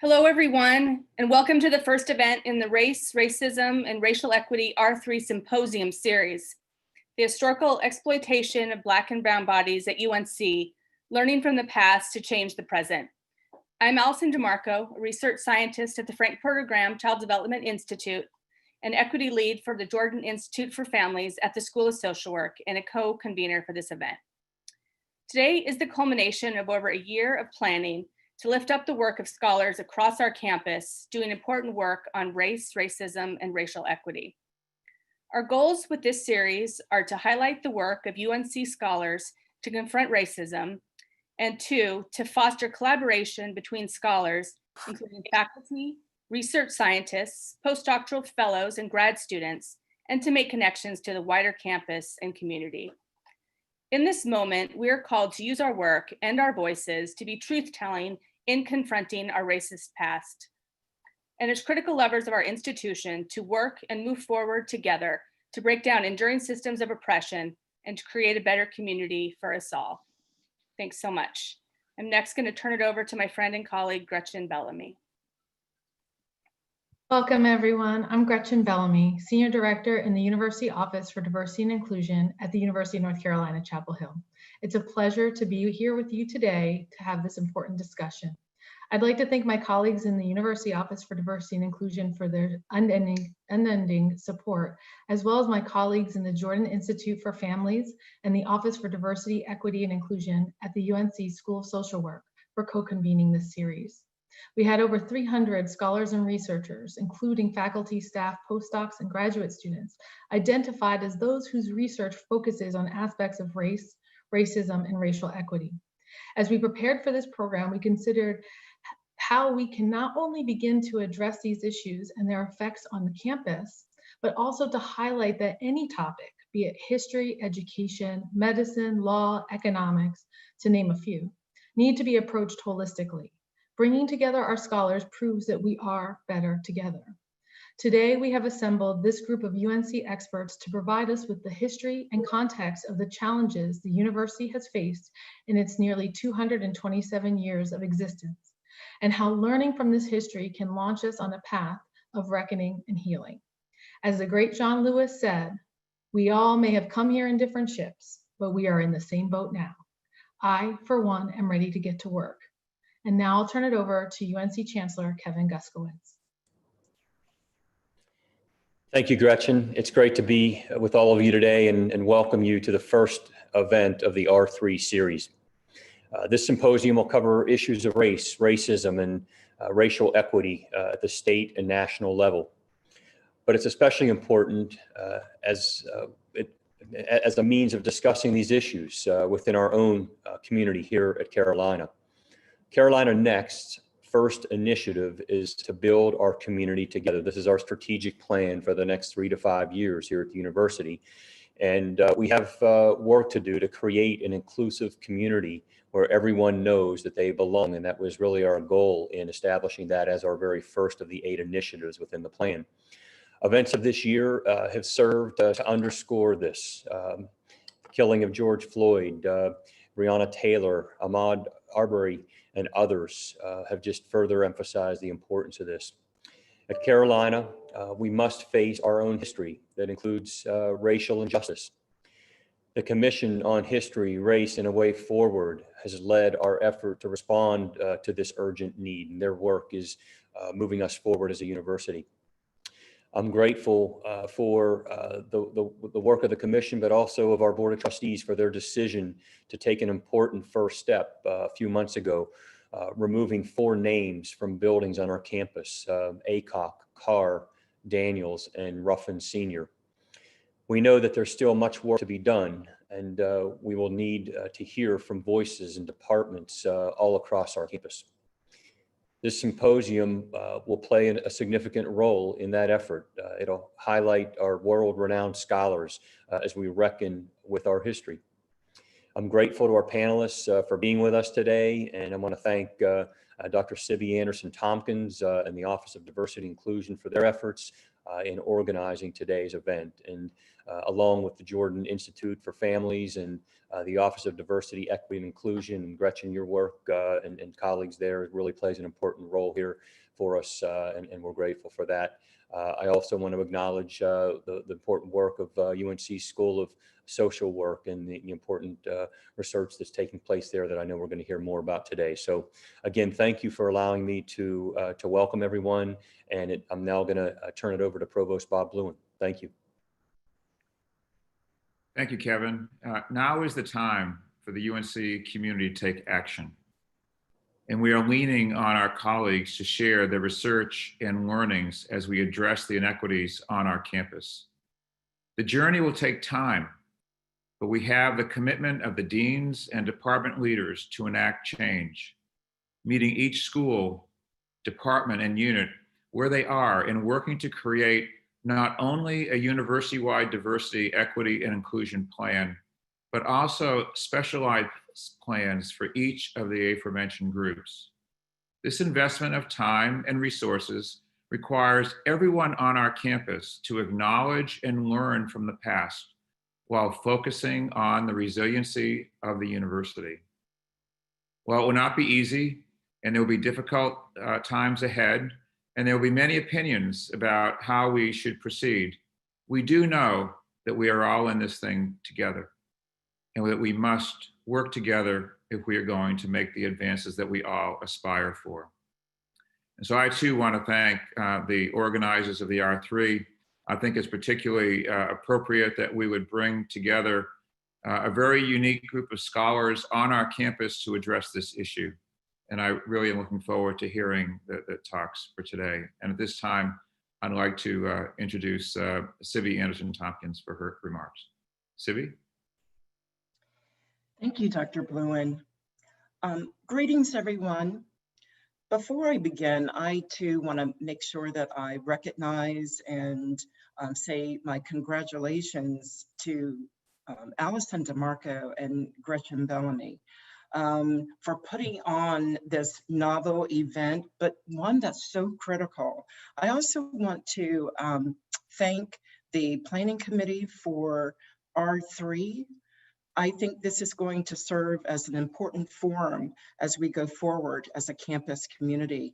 Hello, everyone, and welcome to the first event in the Race, Racism, and Racial Equity R3 Symposium series, the historical exploitation of Black and Brown bodies at UNC, learning from the past to change the present. I'm Allison DeMarco, a research scientist at the Frank Porter Graham Child Development Institute, an equity lead for the Jordan Institute for Families at the School of Social Work, and a co-convener for this event. Today is the culmination of over a year of planning to lift up the work of scholars across our campus doing important work on race, racism, and racial equity. Our goals with this series are to highlight the work of UNC scholars to confront racism, and two, to foster collaboration between scholars, including faculty, research scientists, postdoctoral fellows, and grad students, and to make connections to the wider campus and community. In this moment, we are called to use our work and our voices to be truth-telling in confronting our racist past. And as critical levers of our institution, to work and move forward together to break down enduring systems of oppression and to create a better community for us all. Thanks so much. I'm next going to turn it over to my friend and colleague, Gretchen Bellamy. Welcome, everyone. I'm Gretchen Bellamy, Senior Director in the University Office for Diversity and Inclusion at the University of North Carolina, Chapel Hill. It's a pleasure to be here with you today to have this important discussion. I'd like to thank my colleagues in the University Office for Diversity and Inclusion for their unending support, as well as my colleagues in the Jordan Institute for Families and the Office for Diversity, Equity, and Inclusion at the UNC School of Social Work for co-convening this series. We had over 300 scholars and researchers, including faculty, staff, postdocs, and graduate students, identified as those whose research focuses on aspects of race, racism, and racial equity. As we prepared for this program, we considered how we can not only begin to address these issues and their effects on the campus, but also to highlight that any topic, be it history, education, medicine, law, economics, to name a few, need to be approached holistically. Bringing together our scholars proves that we are better together. Today, we have assembled this group of UNC experts to provide us with the history and context of the challenges the university has faced in its nearly 227 years of existence, and how learning from this history can launch us on a path of reckoning and healing. As the great John Lewis said, "We all may have come here in different ships, but we are in the same boat now." I, for one, am ready to get to work. And now I'll turn it over to UNC Chancellor Kevin Guskowitz. Thank you, Gretchen. It's great to be with all of you today and welcome you to the first event of the R3 series. This symposium will cover issues of race, racism, and racial equity at the state and national level. But it's especially important as a means of discussing these issues within our own community here at Carolina. Carolina Next's first initiative is to build our community together. This is our strategic plan for the next 3 to 5 years here at the university. And we have work to do to create an inclusive community where everyone knows that they belong. And that was really our goal in establishing that as our very first of the 8 initiatives within the plan. Events of this year have served to underscore this. Killing of George Floyd, Breonna Taylor, Ahmaud Arbery, and others have just further emphasized the importance of this. At Carolina, we must face our own history that includes racial injustice. The Commission on History, Race, and a Way Forward has led our effort to respond to this urgent need, and their work is moving us forward as a university. I'm grateful for the work of the Commission, but also of our Board of Trustees for their decision to take an important first step a few months ago, removing 4 names from buildings on our campus, Aycock, Carr, Daniels, and Ruffin Sr. We know that there's still much work to be done, and we will need to hear from voices and departments all across our campus. This symposium will play a significant role in that effort. It'll highlight our world-renowned scholars as we reckon with our history. I'm grateful to our panelists for being with us today, and I want to thank Dr. Sibi Topkins and the Office of Diversity and Inclusion for their efforts in organizing today's event, and along with the Jordan Institute for Families and the Office of Diversity, Equity, and Inclusion. And Gretchen, your work and colleagues there really plays an important role here for us, and we're grateful for that. I also want to acknowledge the important work of UNC School of Social Work and the important research that's taking place there that I know we're going to hear more about today. So again, thank you for allowing me to welcome everyone. And I'm now going to turn it over to Provost Bob Bluin. Thank you. Thank you, Kevin. Now is the time for the UNC community to take action. And we are leaning on our colleagues to share their research and learnings as we address the inequities on our campus. The journey will take time, but we have the commitment of the deans and department leaders to enact change, meeting each school, department, and unit where they are and working to create not only a university-wide diversity, equity, and inclusion plan, but also specialized plans for each of the aforementioned groups. This investment of time and resources requires everyone on our campus to acknowledge and learn from the past while focusing on the resiliency of the university. While it will not be easy, and there will be difficult times ahead, and there will be many opinions about how we should proceed, we do know that we are all in this thing together, and that we must work together if we are going to make the advances that we all aspire for. And so I too want to thank the organizers of the R3. I think it's particularly appropriate that we would bring together a very unique group of scholars on our campus to address this issue. And I really am looking forward to hearing the talks for today. And at this time, I'd like to introduce Sibi Topkins for her remarks. Sibi? Thank you, Dr. Bluin. Greetings, everyone. Before I begin, I too want to make sure that I recognize and say my congratulations to Allison DeMarco and Gretchen Bellamy for putting on this novel event, but one that's so critical. I also want to thank the Planning Committee for R3. I think this is going to serve as an important forum as we go forward as a campus community.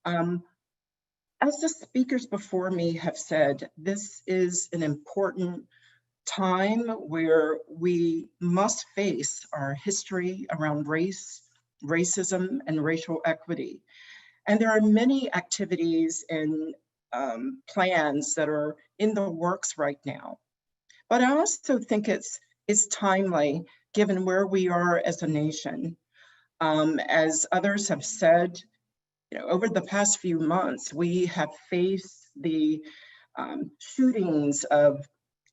As the speakers before me have said, this is an important time where we must face our history around race, racism, and racial equity. And there are many activities and plans that are in the works right now. But I also think it's timely given where we are as a nation. As others have said, over the past few months, we have faced the shootings of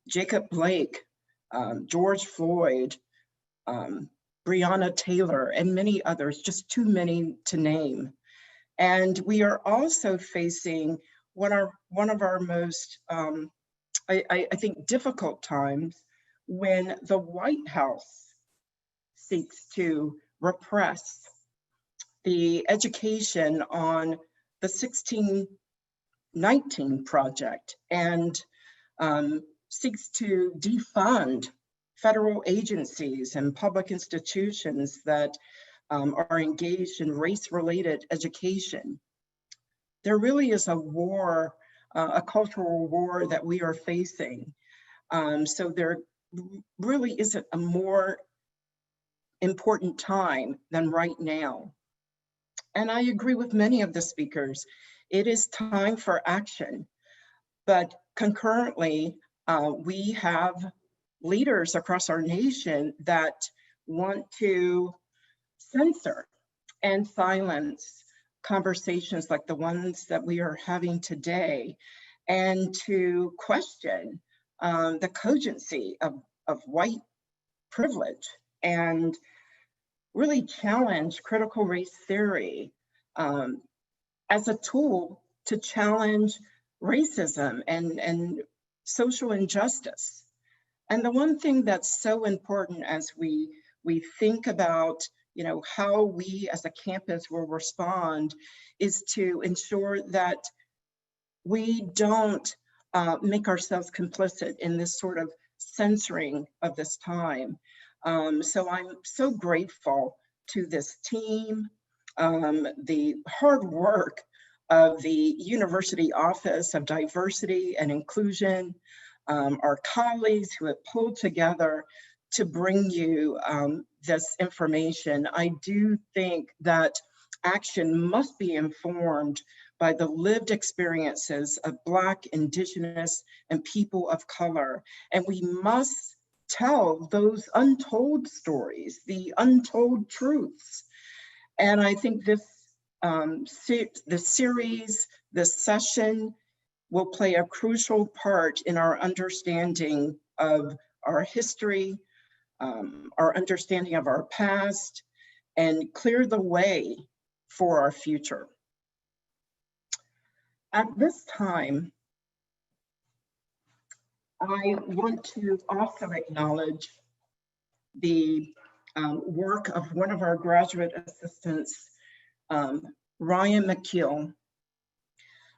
Jacob Blake, George Floyd, Breonna Taylor, and many others, just too many to name. And we are also facing one of our most, I think, difficult times when the White House seeks to repress the education on the 1619 project and seeks to defund federal agencies and public institutions that are engaged in race-related education. There really is a war, a cultural war that we are facing. So there really isn't a more important time than right now. And I agree with many of the speakers. It is time for action. But concurrently, we have leaders across our nation that want to censor and silence conversations like the ones that we are having today, and to question the cogency of white privilege and really challenge critical race theory as a tool to challenge racism and social injustice. And the one thing that's so important as we think about how we as a campus will respond is to ensure that we don't make ourselves complicit in this sort of censoring of this time. So I'm so grateful to this team, the hard work of the University Office of Diversity and Inclusion, our colleagues who have pulled together to bring you this information. I do think that action must be informed by the lived experiences of Black, Indigenous, and people of color. And we must tell those untold stories, the untold truths. And I think this the series, this session will play a crucial part in our understanding of our history, our understanding of our past, and clear the way for our future. At this time, I want to also acknowledge the work of one of our graduate assistants, Ryan McKeel.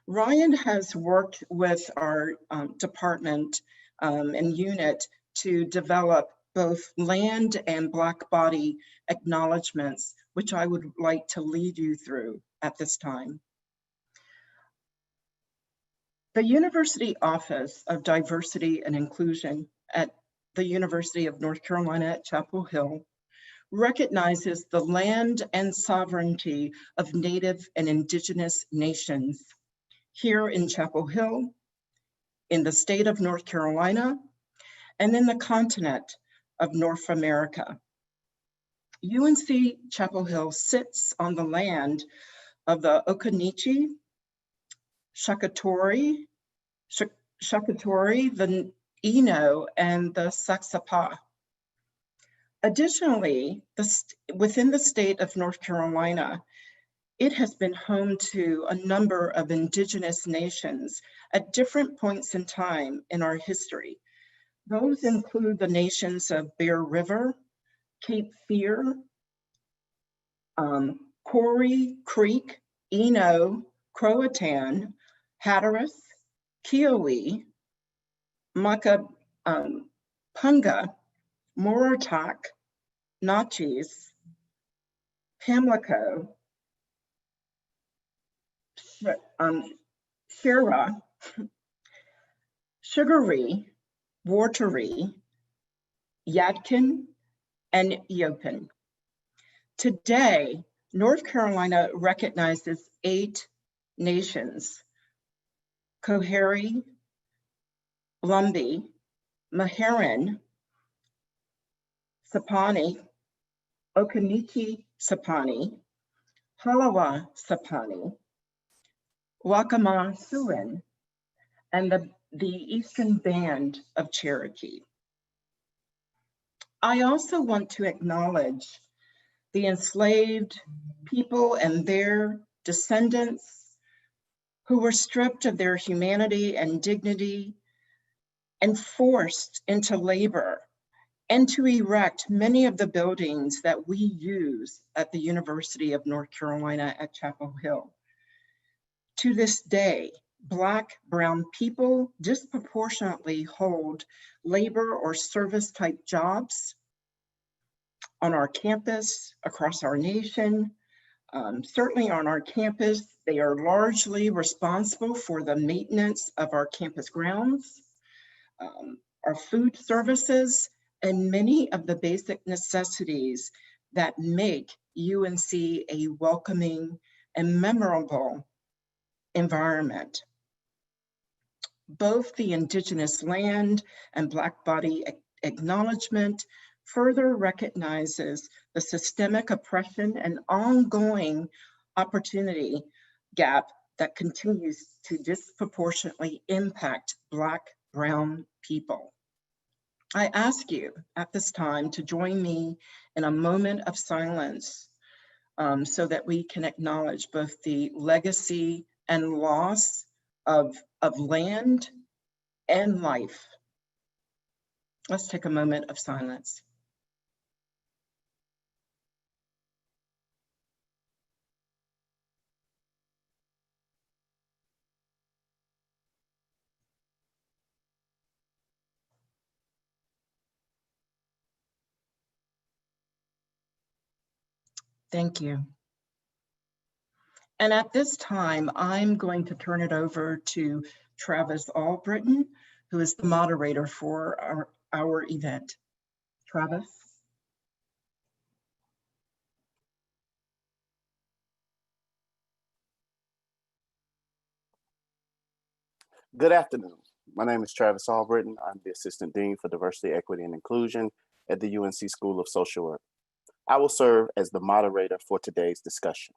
Ryan has worked with our department and unit to develop both land and Black body acknowledgements, which I would like to lead you through at this time. The University Office of Diversity and Inclusion at the University of North Carolina at Chapel Hill recognizes the land and sovereignty of Native and Indigenous nations here in Chapel Hill, in the state of North Carolina, and in the continent of North America. UNC Chapel Hill sits on the land of the Occaneechi, Shakatori, the Eno, and the Saxapa. Additionally, within the state of North Carolina, it has been home to a number of Indigenous nations at different points in time in our history. Those include the nations of Bear River, Cape Fear, Corey Creek, Eno, Croatan, Hatteras, Kiowa, Makapunga, Morotak, Natchez, Pamlico, Shira, Sugaree, Wateree, Yadkin, and Yopin. Today, North Carolina recognizes 8 nations: Coharie, Lumbee, Meherrin, Sapani, Occaneechi Sapani, Halawa Sapani, Waccamaw Siouan, and the Eastern Band of Cherokee. I also want to acknowledge the enslaved people and their descendants who were stripped of their humanity and dignity and forced into labor and to erect many of the buildings that we use at the University of North Carolina at Chapel Hill. To this day, Black, brown people disproportionately hold labor or service type jobs on our campus, across our nation. Certainly on our campus, they are largely responsible for the maintenance of our campus grounds, our food services, and many of the basic necessities that make UNC a welcoming and memorable environment. Both the Indigenous land and Black body acknowledgement further recognizes the systemic oppression and ongoing opportunity gap that continues to disproportionately impact Black, brown people. I ask you at this time to join me in a moment of silence so that we can acknowledge both the legacy and loss of land and life. Let's take a moment of silence. Thank you. And at this time, I'm going to turn it over to Travis Albritton, who is the moderator for our event. Travis. Good afternoon. My name is Travis Albritton. I'm the Assistant Dean for Diversity, Equity, and Inclusion at the UNC School of Social Work. I will serve as the moderator for today's discussion.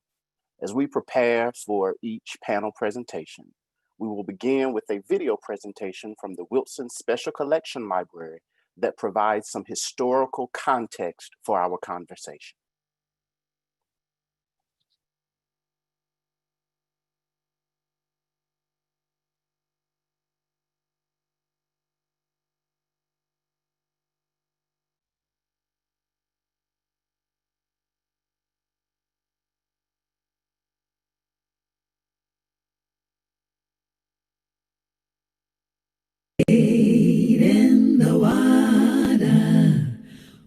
As we prepare for each panel presentation, we will begin with a video presentation from the Wilson Special Collection Library that provides some historical context for our conversation. Wade in the water,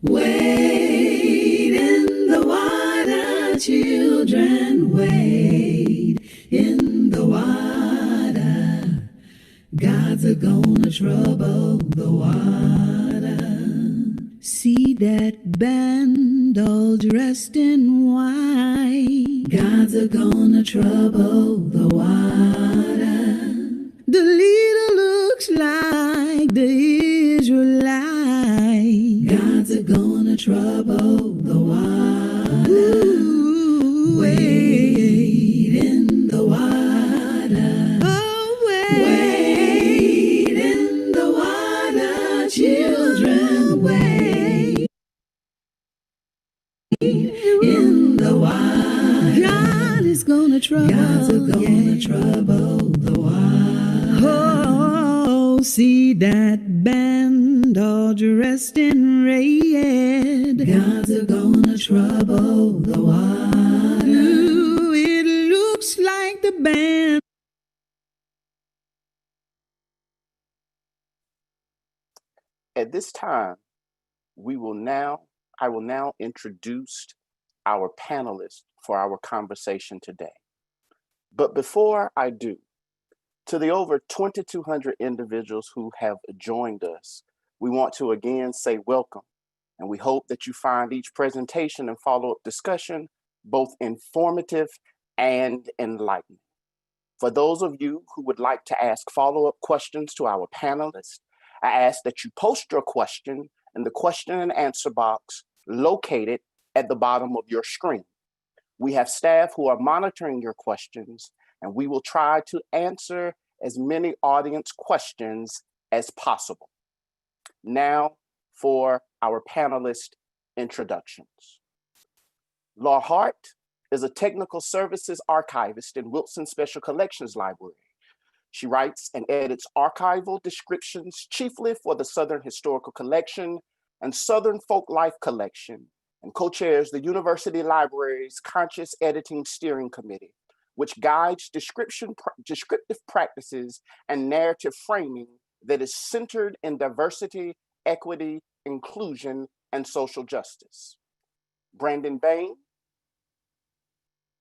wade in the water, children, wade in the water. God's gonna trouble the water. See that band all dressed in white. God's gonna trouble the water. The leader looks like the Israelite. God's gonna trouble the water. Ooh, wade in the water. Oh, wade in the water, children, wade in the water. God is gonna trouble. God's gonna trouble the water. Oh, see that band all dressed in red. God's gonna trouble the water. Ooh, it looks like the band. At this time, I will now introduce our panelists for our conversation today. But before I do, to the over 2,200 individuals who have joined us, we want to again say welcome, and we hope that you find each presentation and follow-up discussion both informative and enlightening. For those of you who would like to ask follow-up questions to our panelists, I ask that you post your question in the question and answer box located at the bottom of your screen. We have staff who are monitoring your questions, and we will try to answer as many audience questions as possible. Now for our panelist introductions. Laura Hart is a technical services archivist in Wilson Special Collections Library. She writes and edits archival descriptions chiefly for the Southern Historical Collection and Southern Folk Life Collection, and co-chairs the University Library's Conscious Editing Steering Committee, which guides descriptive practices and narrative framing that is centered in diversity, equity, inclusion, and social justice. Brandon Bain.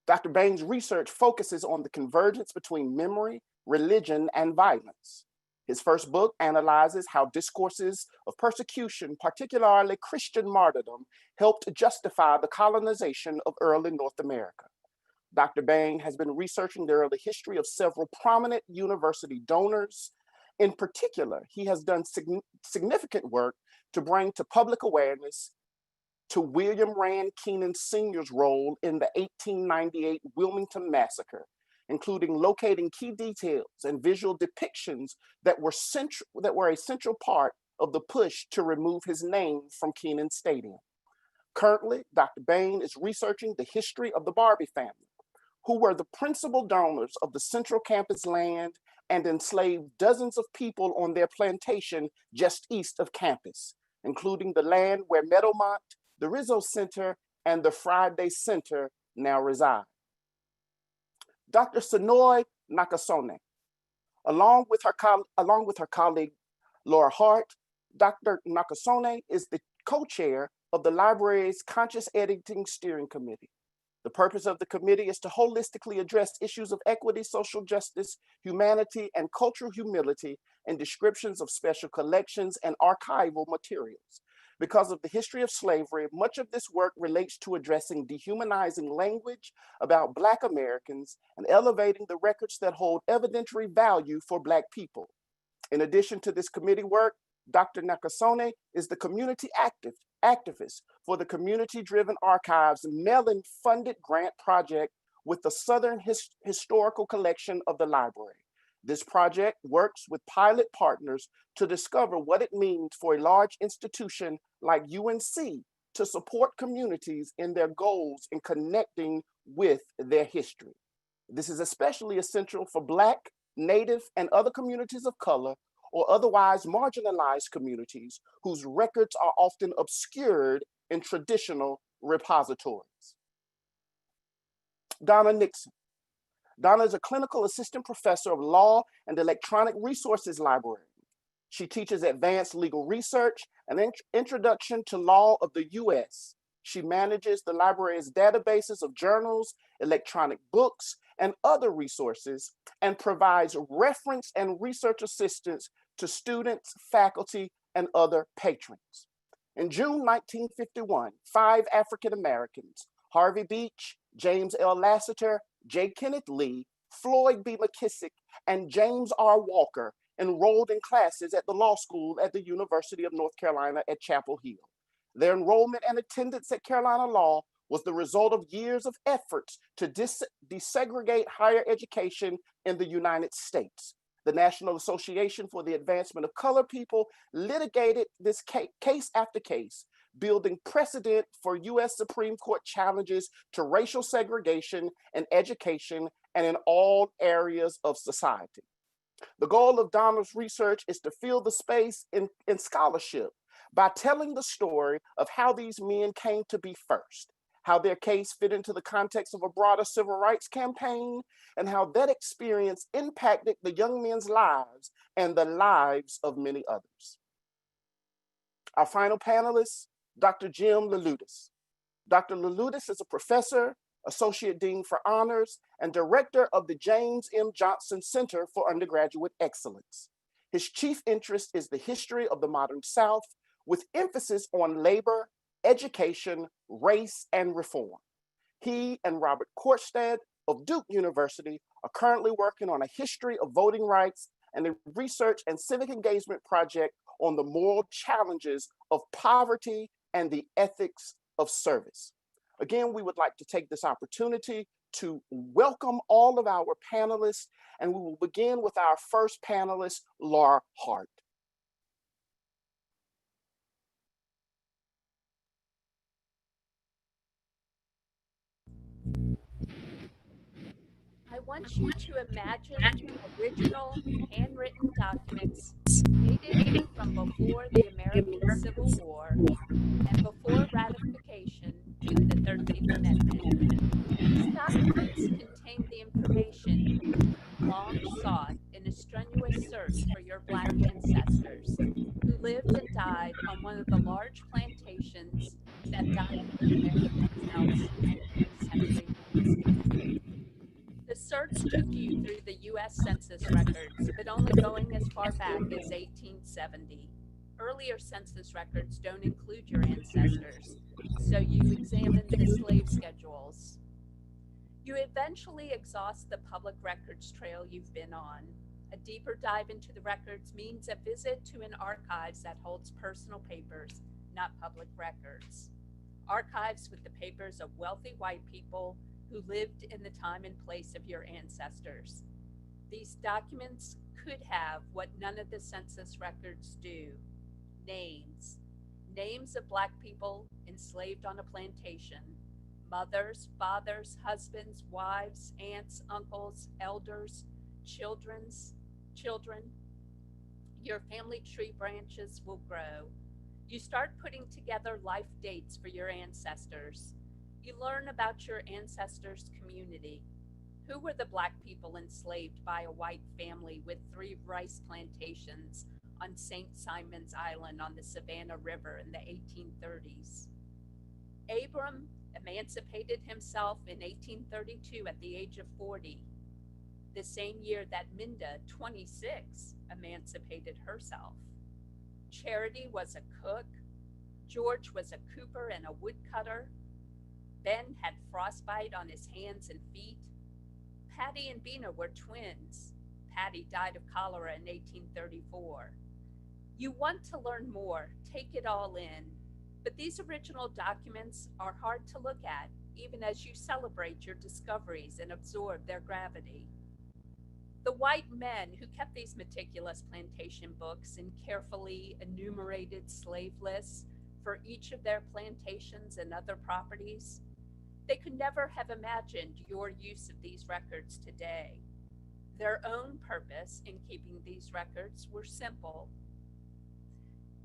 Dr. Bain's research focuses on the convergence between memory, religion, and violence. His first book analyzes how discourses of persecution, particularly Christian martyrdom, helped justify the colonization of early North America. Dr. Bain has been researching the early history of several prominent university donors. In particular, he has done significant work to bring to public awareness to William Rand Keenan Sr.'s role in the 1898 Wilmington Massacre, including locating key details and visual depictions that were a central part of the push to remove his name from Keenan Stadium. Currently, Dr. Bain is researching the history of the Barbie family, who were the principal donors of the Central Campus land and enslaved dozens of people on their plantation just east of campus, including the land where Meadowmont, the Rizzo Center, and the Friday Center now reside. Dr. Sonoy Nakasoni, along with her colleague Laura Hart, Dr. Nakasoni is the co-chair of the library's Conscious Editing Steering Committee. The purpose of the committee is to holistically address issues of equity, social justice, humanity, and cultural humility in descriptions of special collections and archival materials. Because of the history of slavery, much of this work relates to addressing dehumanizing language about Black Americans and elevating the records that hold evidentiary value for Black people. In addition to this committee work, Dr. Nakasoni is the community activist for the Community-Driven Archives Mellon-funded grant project with the Southern Historical Collection of the Library. This project works with pilot partners to discover what it means for a large institution like UNC to support communities in their goals in connecting with their history. This is especially essential for Black, Native, and other communities of color or otherwise marginalized communities whose records are often obscured in traditional repositories. Donna Nixon. Donna is a clinical assistant professor of law and electronic resources librarian. She teaches advanced legal research and introduction to law of the US. She manages the library's databases of journals, electronic books, and other resources, and provides reference and research assistance to students, faculty, and other patrons. In June 1951, 5 African Americans, Harvey Beach, James L. Lassiter, J. Kenneth Lee, Floyd B. McKissick, and James R. Walker enrolled in classes at the law school at the University of North Carolina at Chapel Hill. Their enrollment and attendance at Carolina Law was the result of years of efforts to desegregate higher education in the United States. The National Association for the Advancement of Colored People litigated this case after case, building precedent for US Supreme Court challenges to racial segregation in education and in all areas of society. The goal of Donna's research is to fill the space in scholarship by telling the story of how these men came to be first, how their case fit into the context of a broader civil rights campaign, and how that experience impacted the young men's lives and the lives of many others. Our final panelist, Dr. Jim Leloudis. Dr. Leloudis is a professor, associate dean for honors, and director of the James M. Johnson Center for Undergraduate Excellence. His chief interest is the history of the modern South, with emphasis on labor, education, race, and reform. He and Robert Corstad of Duke University are currently working on a history of voting rights and a research and civic engagement project on the moral challenges of poverty and the ethics of service. Again, we would like to take this opportunity to welcome all of our panelists, and we will begin with our first panelist, Laura Hart. I want you to imagine original handwritten documents dated from before the American Civil War and before ratification of the 13th Amendment. These documents contain the information long sought in a strenuous search for your Black ancestors who lived and died on one of the large plantations that dotted the American South's 19th century landscape. The search took you through the U.S. Census records, but only going as far back as 1870. Earlier census records don't include your ancestors, so you examine the slave schedules. You eventually exhaust the public records trail you've been on. A deeper dive into the records means a visit to an archives that holds personal papers, not public records. Archives with the papers of wealthy white people who lived in the time and place of your ancestors. These documents could have what none of the census records do: names. Names of Black people enslaved on a plantation. Mothers, fathers, husbands, wives, aunts, uncles, elders, children. Your family tree branches will grow. You start putting together life dates for your ancestors. You learn about your ancestors' community. Who were the Black people enslaved by a white family with 3 rice plantations on St. Simon's Island on the Savannah River in the 1830s? Abram emancipated himself in 1832 at the age of 40, the same year that Minda, 26, emancipated herself. Charity was a cook. George was a cooper and a woodcutter. Ben had frostbite on his hands and feet. Patty and Bina were twins. Patty died of cholera in 1834. You want to learn more, take it all in. But these original documents are hard to look at, even as you celebrate your discoveries and absorb their gravity. The white men who kept these meticulous plantation books and carefully enumerated slave lists for each of their plantations and other properties, they could never have imagined your use of these records today. Their own purpose in keeping these records were simple: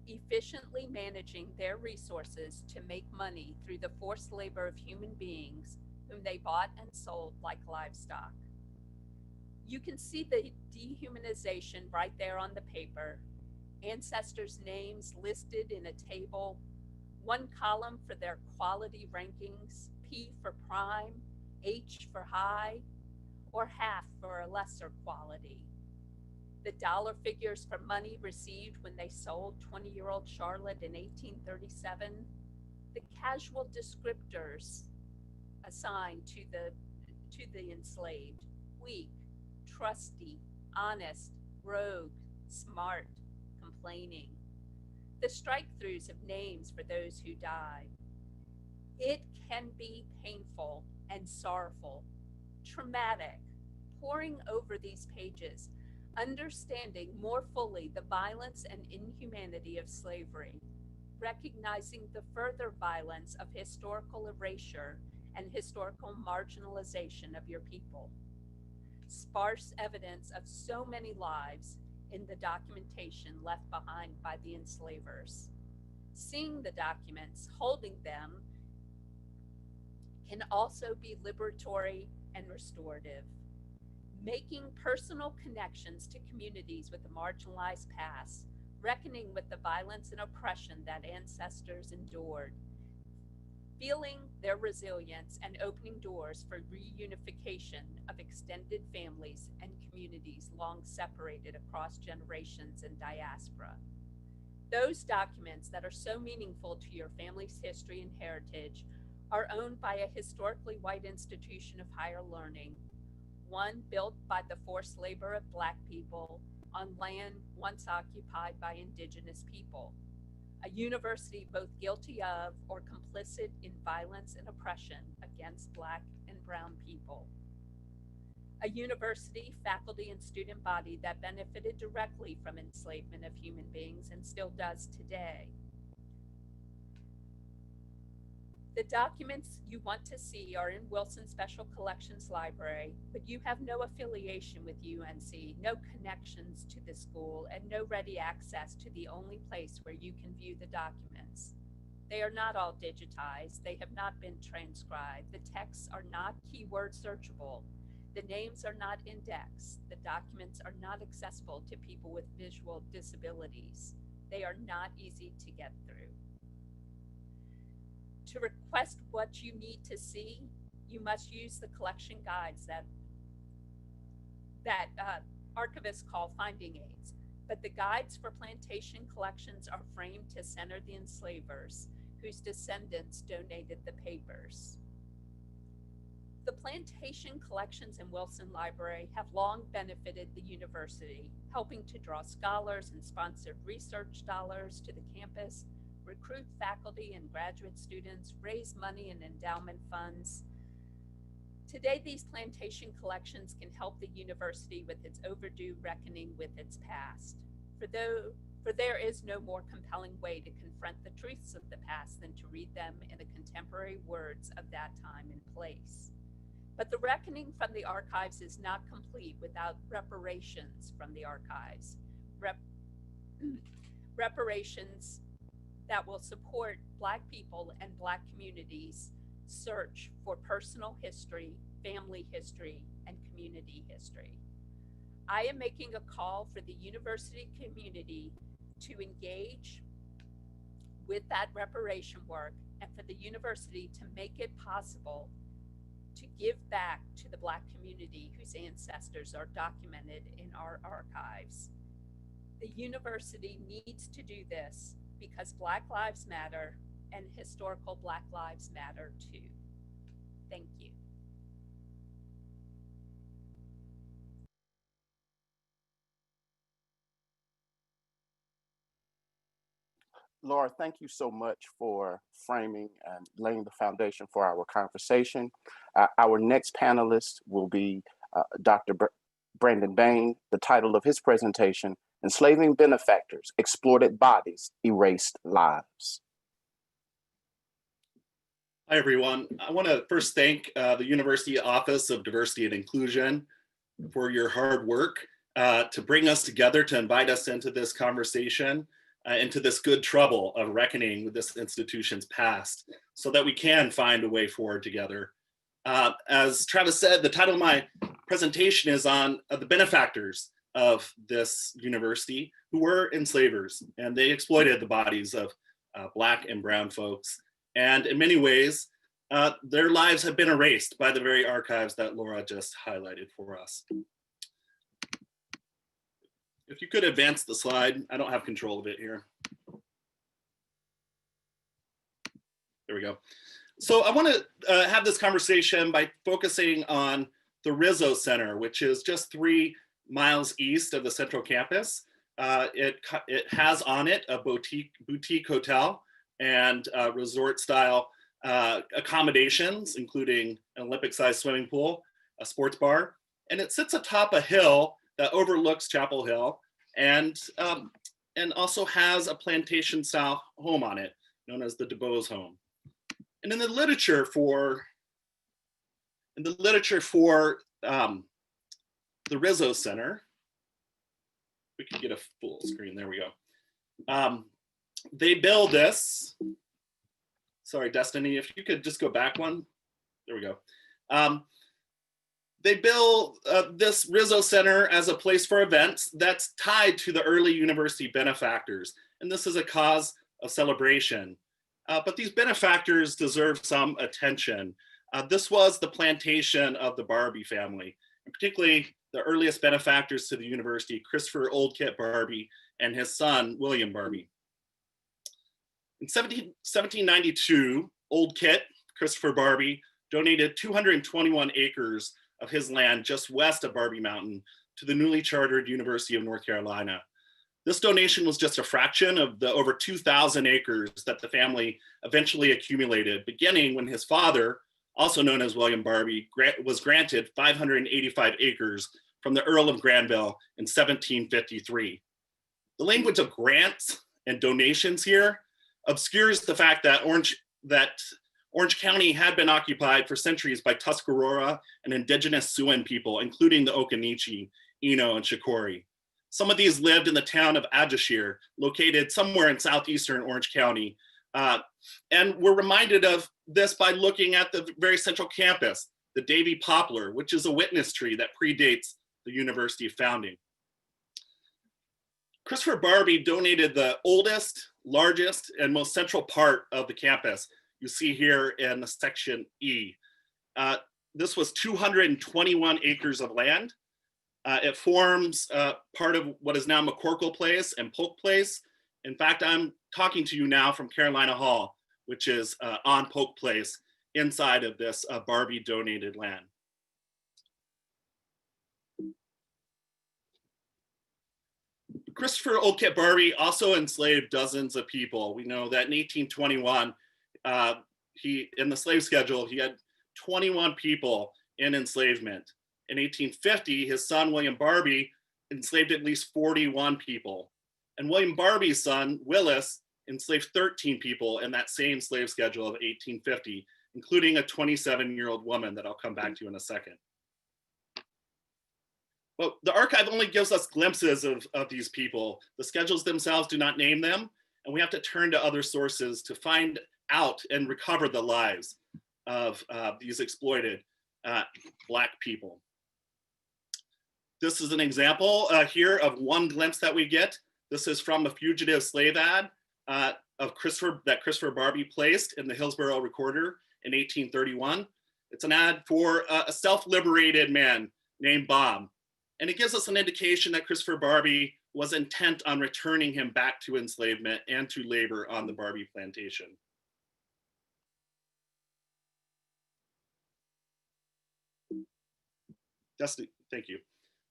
efficiently managing their resources to make money through the forced labor of human beings whom they bought and sold like livestock. You can see the dehumanization right there on the paper. Ancestors' names listed in a table, one column for their quality rankings, P for prime, H for high, or half for a lesser quality. The dollar figures for money received when they sold 20-year-old Charlotte in 1837, the casual descriptors assigned to the enslaved: weak, trusty, honest, rogue, smart, complaining. The strike-throughs of names for those who died. It can be painful and sorrowful, traumatic, poring over these pages, understanding more fully the violence and inhumanity of slavery, recognizing the further violence of historical erasure and historical marginalization of your people. Sparse evidence of so many lives in the documentation left behind by the enslavers. Seeing the documents, holding them, can also be liberatory and restorative. Making personal connections to communities with a marginalized past, reckoning with the violence and oppression that ancestors endured, feeling their resilience and opening doors for reunification of extended families and communities long separated across generations and diaspora. Those documents that are so meaningful to your family's history and heritage are owned by a historically white institution of higher learning, one built by the forced labor of Black people on land once occupied by Indigenous people, a university both guilty of or complicit in violence and oppression against Black and brown people, a university, faculty, and student body that benefited directly from enslavement of human beings and still does today. The documents you want to see are in Wilson Special Collections Library, but you have no affiliation with UNC, no connections to the school, and no ready access to the only place where you can view the documents. They are not all digitized. They have not been transcribed. The texts are not keyword searchable. The names are not indexed. The documents are not accessible to people with visual disabilities. They are not easy to get through. To request what you need to see, you must use the collection guides that archivists call finding aids. But the guides for plantation collections are framed to center the enslavers whose descendants donated the papers. The plantation collections in Wilson Library have long benefited the university, helping to draw scholars and sponsored research dollars to the campus, recruit faculty and graduate students, raise money in endowment funds. Today, these plantation collections can help the university with its overdue reckoning with its past. For there is no more compelling way to confront the truths of the past than to read them in the contemporary words of that time and place. But the reckoning from the archives is not complete without reparations from the archives. Reparations that will support Black people and Black communities search for personal history, family history, and community history. I am making a call for the university community to engage with that reparation work and for the university to make it possible to give back to the Black community whose ancestors are documented in our archives. The university needs to do this because Black Lives Matter and historical Black Lives Matter too. Thank you. Laura, thank you so much for framing and laying the foundation for our conversation. Our next panelist will be Dr. Brandon Bain. The title of his presentation, Enslaving Benefactors, Exploited Bodies, Erased Lives. Hi, everyone. I want to first thank the University Office of Diversity and Inclusion for your hard work to bring us together, to invite us into this conversation, into this good trouble of reckoning with this institution's past so that we can find a way forward together. As Travis said, the title of my presentation is on the benefactors of this university who were enslavers, and they exploited the bodies of Black and brown folks. And in many ways, their lives have been erased by the very archives that Laura just highlighted for us. If you could advance the slide, I don't have control of it here. There we go. So I want to have this conversation by focusing on the Rizzo Center, which is just 3 miles east of the central campus. It has on it a boutique hotel and resort style accommodations, including an Olympic-sized swimming pool, a sports bar, and it sits atop a hill that overlooks Chapel Hill, and also has a plantation-style home on it, known as the DuBose home. And in the literature for the Rizzo Center, we could get a full screen. There we go. They build this. Sorry, Destiny, if you could just go back one. There we go. They build this Rizzo Center as a place for events that's tied to the early university benefactors. And this is a cause of celebration. But these benefactors deserve some attention. This was the plantation of the Barbie family, and particularly the earliest benefactors to the university, Christopher Old Kit Barbie and his son, William Barbie. In 1792, Old Kit, Christopher Barbie, donated 221 acres of his land just west of Barbie Mountain to the newly chartered University of North Carolina. This donation was just a fraction of the over 2,000 acres that the family eventually accumulated, beginning when his father, also known as William Barbie, was granted 585 acres from the Earl of Granville in 1753. The language of grants and donations here obscures the fact that Orange County had been occupied for centuries by Tuscarora and indigenous Siouan people, including the Occaneechi, Eno, and Shakori. Some of these lived in the town of Adjashire, located somewhere in southeastern Orange County. And we're reminded of this by looking at the very central campus, the Davy Poplar, which is a witness tree that predates the university founding. Christopher Barbie donated the oldest, largest, and most central part of the campus. You see here in the section E. This was 221 acres of land. It forms part of what is now McCorkle Place and Polk Place. In fact, I'm talking to you now from Carolina Hall, which is on Polk Place, inside of this Barbie donated land. Christopher Old Kit Barbie also enslaved dozens of people. We know that in 1821, in the slave schedule, he had 21 people in enslavement. In 1850, his son, William Barbie, enslaved at least 41 people. And William Barbie's son, Willis, enslaved 13 people in that same slave schedule of 1850, including a 27-year-old woman that I'll come back to in a second. Well, the archive only gives us glimpses of these people. The schedules themselves do not name them, and we have to turn to other sources to find out and recover the lives of these exploited Black people. This is an example here of one glimpse that we get. This is from a fugitive slave ad. that Christopher Barbie placed in the Hillsborough Recorder in 1831. It's an ad for a self-liberated man named Bob. And it gives us an indication that Christopher Barbie was intent on returning him back to enslavement and to labor on the Barbie plantation. Dusty, thank you.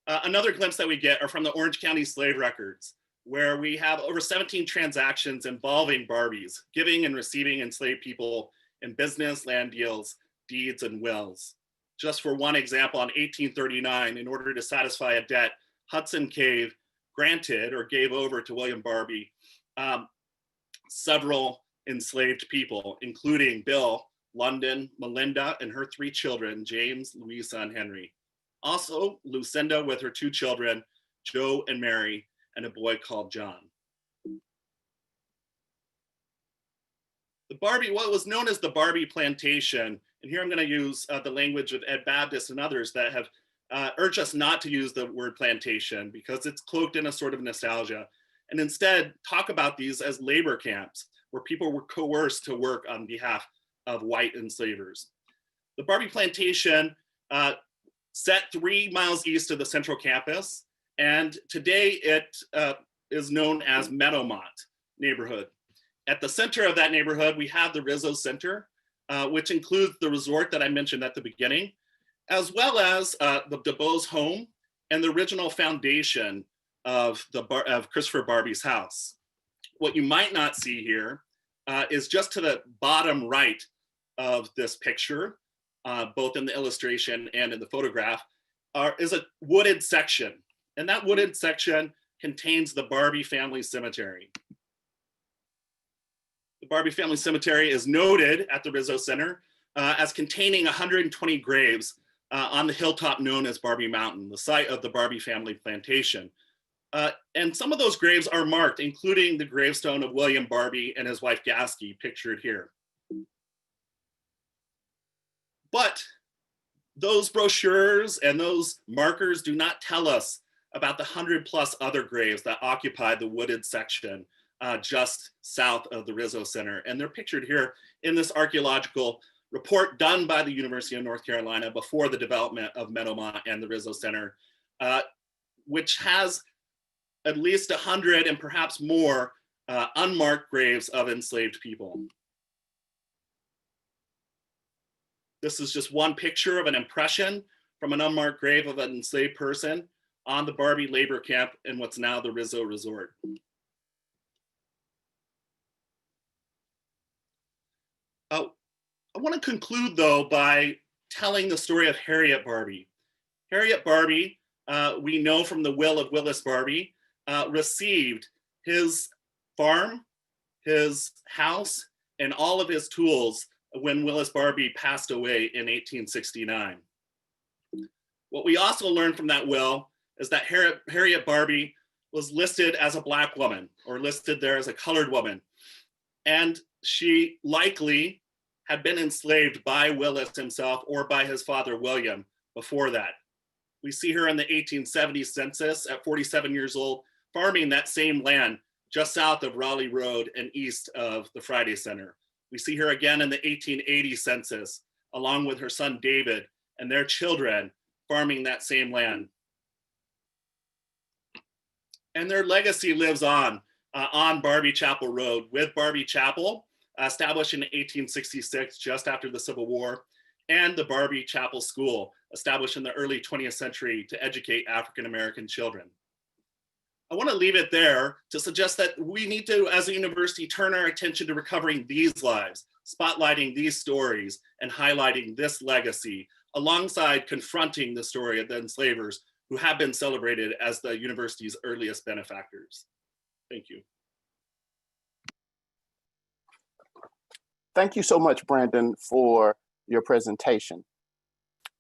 Another glimpse that we get are from the Orange County slave records, where we have over 17 transactions involving Barbies, giving and receiving enslaved people in business, land deals, deeds, and wills. Just for one example, in 1839, in order to satisfy a debt, Hudson Cave granted or gave over to William Barbie several enslaved people, including Bill, London, Melinda, and her 3 children, James, Louisa, and Henry. Also, Lucinda with her 2 children, Joe and Mary, and a boy called John. The Barbie, what was known as the Barbie Plantation, and here I'm going to use the language of Ed Baptist and others that have urged us not to use the word plantation because it's cloaked in a sort of nostalgia, and instead talk about these as labor camps where people were coerced to work on behalf of white enslavers. The Barbie Plantation set 3 miles east of the central campus, and today it is known as Meadowmont Neighborhood. At the center of that neighborhood, we have the Rizzo Center, which includes the resort that I mentioned at the beginning, as well as the DeBose home and the original foundation of Christopher Barbie's house. What you might not see here is just to the bottom right of this picture, both in the illustration and in the photograph, is a wooded section. And that wooded section contains the Barbie Family Cemetery. The Barbie Family Cemetery is noted at the Rizzo Center as containing 120 graves on the hilltop known as Barbie Mountain, the site of the Barbie Family Plantation. And some of those graves are marked, including the gravestone of William Barbie and his wife Gasky, pictured here. But those brochures and those markers do not tell us about the 100+ other graves that occupy the wooded section just south of the Rizzo Center. And they're pictured here in this archaeological report done by the University of North Carolina before the development of Meadowmont and the Rizzo Center, which has at least 100 and perhaps more unmarked graves of enslaved people. This is just one picture of an impression from an unmarked grave of an enslaved person on the Barbie labor camp in what's now the Rizzo Resort. I want to conclude though by telling the story of Harriet Barbie. Harriet Barbie, we know from the will of Willis Barbie, received his farm, his house, and all of his tools when Willis Barbie passed away in 1869. What we also learned from that will is that Harriet Barbie was listed as a Black woman, or listed there as a colored woman. And she likely had been enslaved by Willis himself or by his father, William, before that. We see her in the 1870 census at 47 years old, farming that same land just south of Raleigh Road and east of the Friday Center. We see her again in the 1880 census, along with her son David and their children farming that same land. And their legacy lives on Barbie Chapel Road, with Barbie Chapel, established in 1866, just after the Civil War, and the Barbie Chapel School, established in the early 20th century to educate African-American children. I want to leave it there to suggest that we need to, as a university, turn our attention to recovering these lives, spotlighting these stories, and highlighting this legacy, alongside confronting the story of the enslavers who have been celebrated as the university's earliest benefactors. Thank you. Thank you so much, Brandon, for your presentation.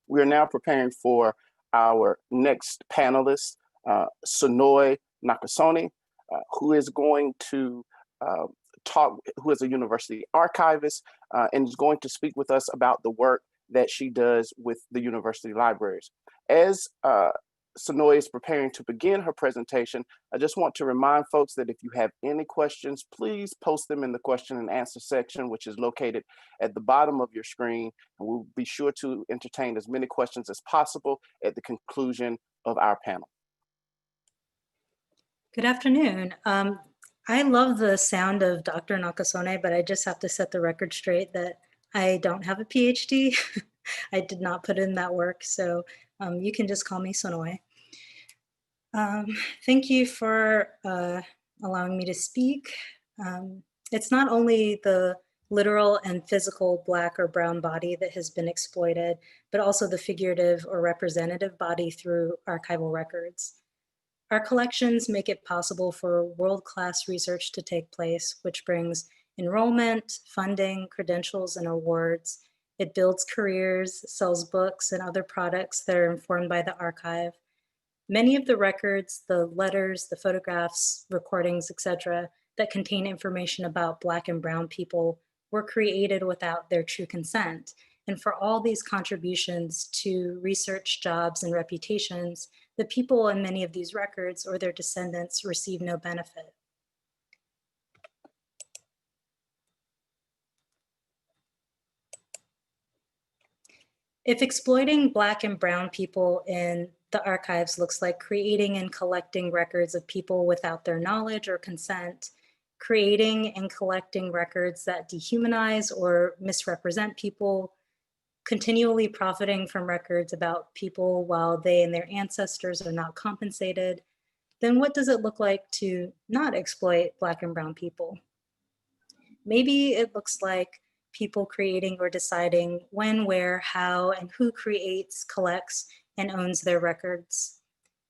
We are now preparing for our next panelist, Sonoy Nakasoni, who is going to talk, who is a university archivist, and is going to speak with us about the work that she does with the university libraries. As Sonoy is preparing to begin her presentation, I just want to remind folks that if you have any questions, please post them in the question and answer section, which is located at the bottom of your screen. And we'll be sure to entertain as many questions as possible at the conclusion of our panel. Good afternoon. I love the sound of Dr. Nakasoni, but I just have to set the record straight that I don't have a PhD. I did not put in that work, so you can just call me Sonoy. Thank you for allowing me to speak. It's not only the literal and physical Black or brown body that has been exploited, but also the figurative or representative body through archival records. Our collections make it possible for world-class research to take place, which brings enrollment, funding, credentials, and awards. It builds careers, sells books and other products that are informed by the archive. Many of the records, the letters, the photographs, recordings, etc., that contain information about Black and brown people were created without their true consent. And for all these contributions to research jobs and reputations, the people in many of these records or their descendants receive no benefit. If exploiting Black and brown people in the archives looks like creating and collecting records of people without their knowledge or consent, creating and collecting records that dehumanize or misrepresent people, continually profiting from records about people while they and their ancestors are not compensated, then what does it look like to not exploit Black and brown people? Maybe it looks like people creating or deciding when, where, how, and who creates, collects, and owns their records.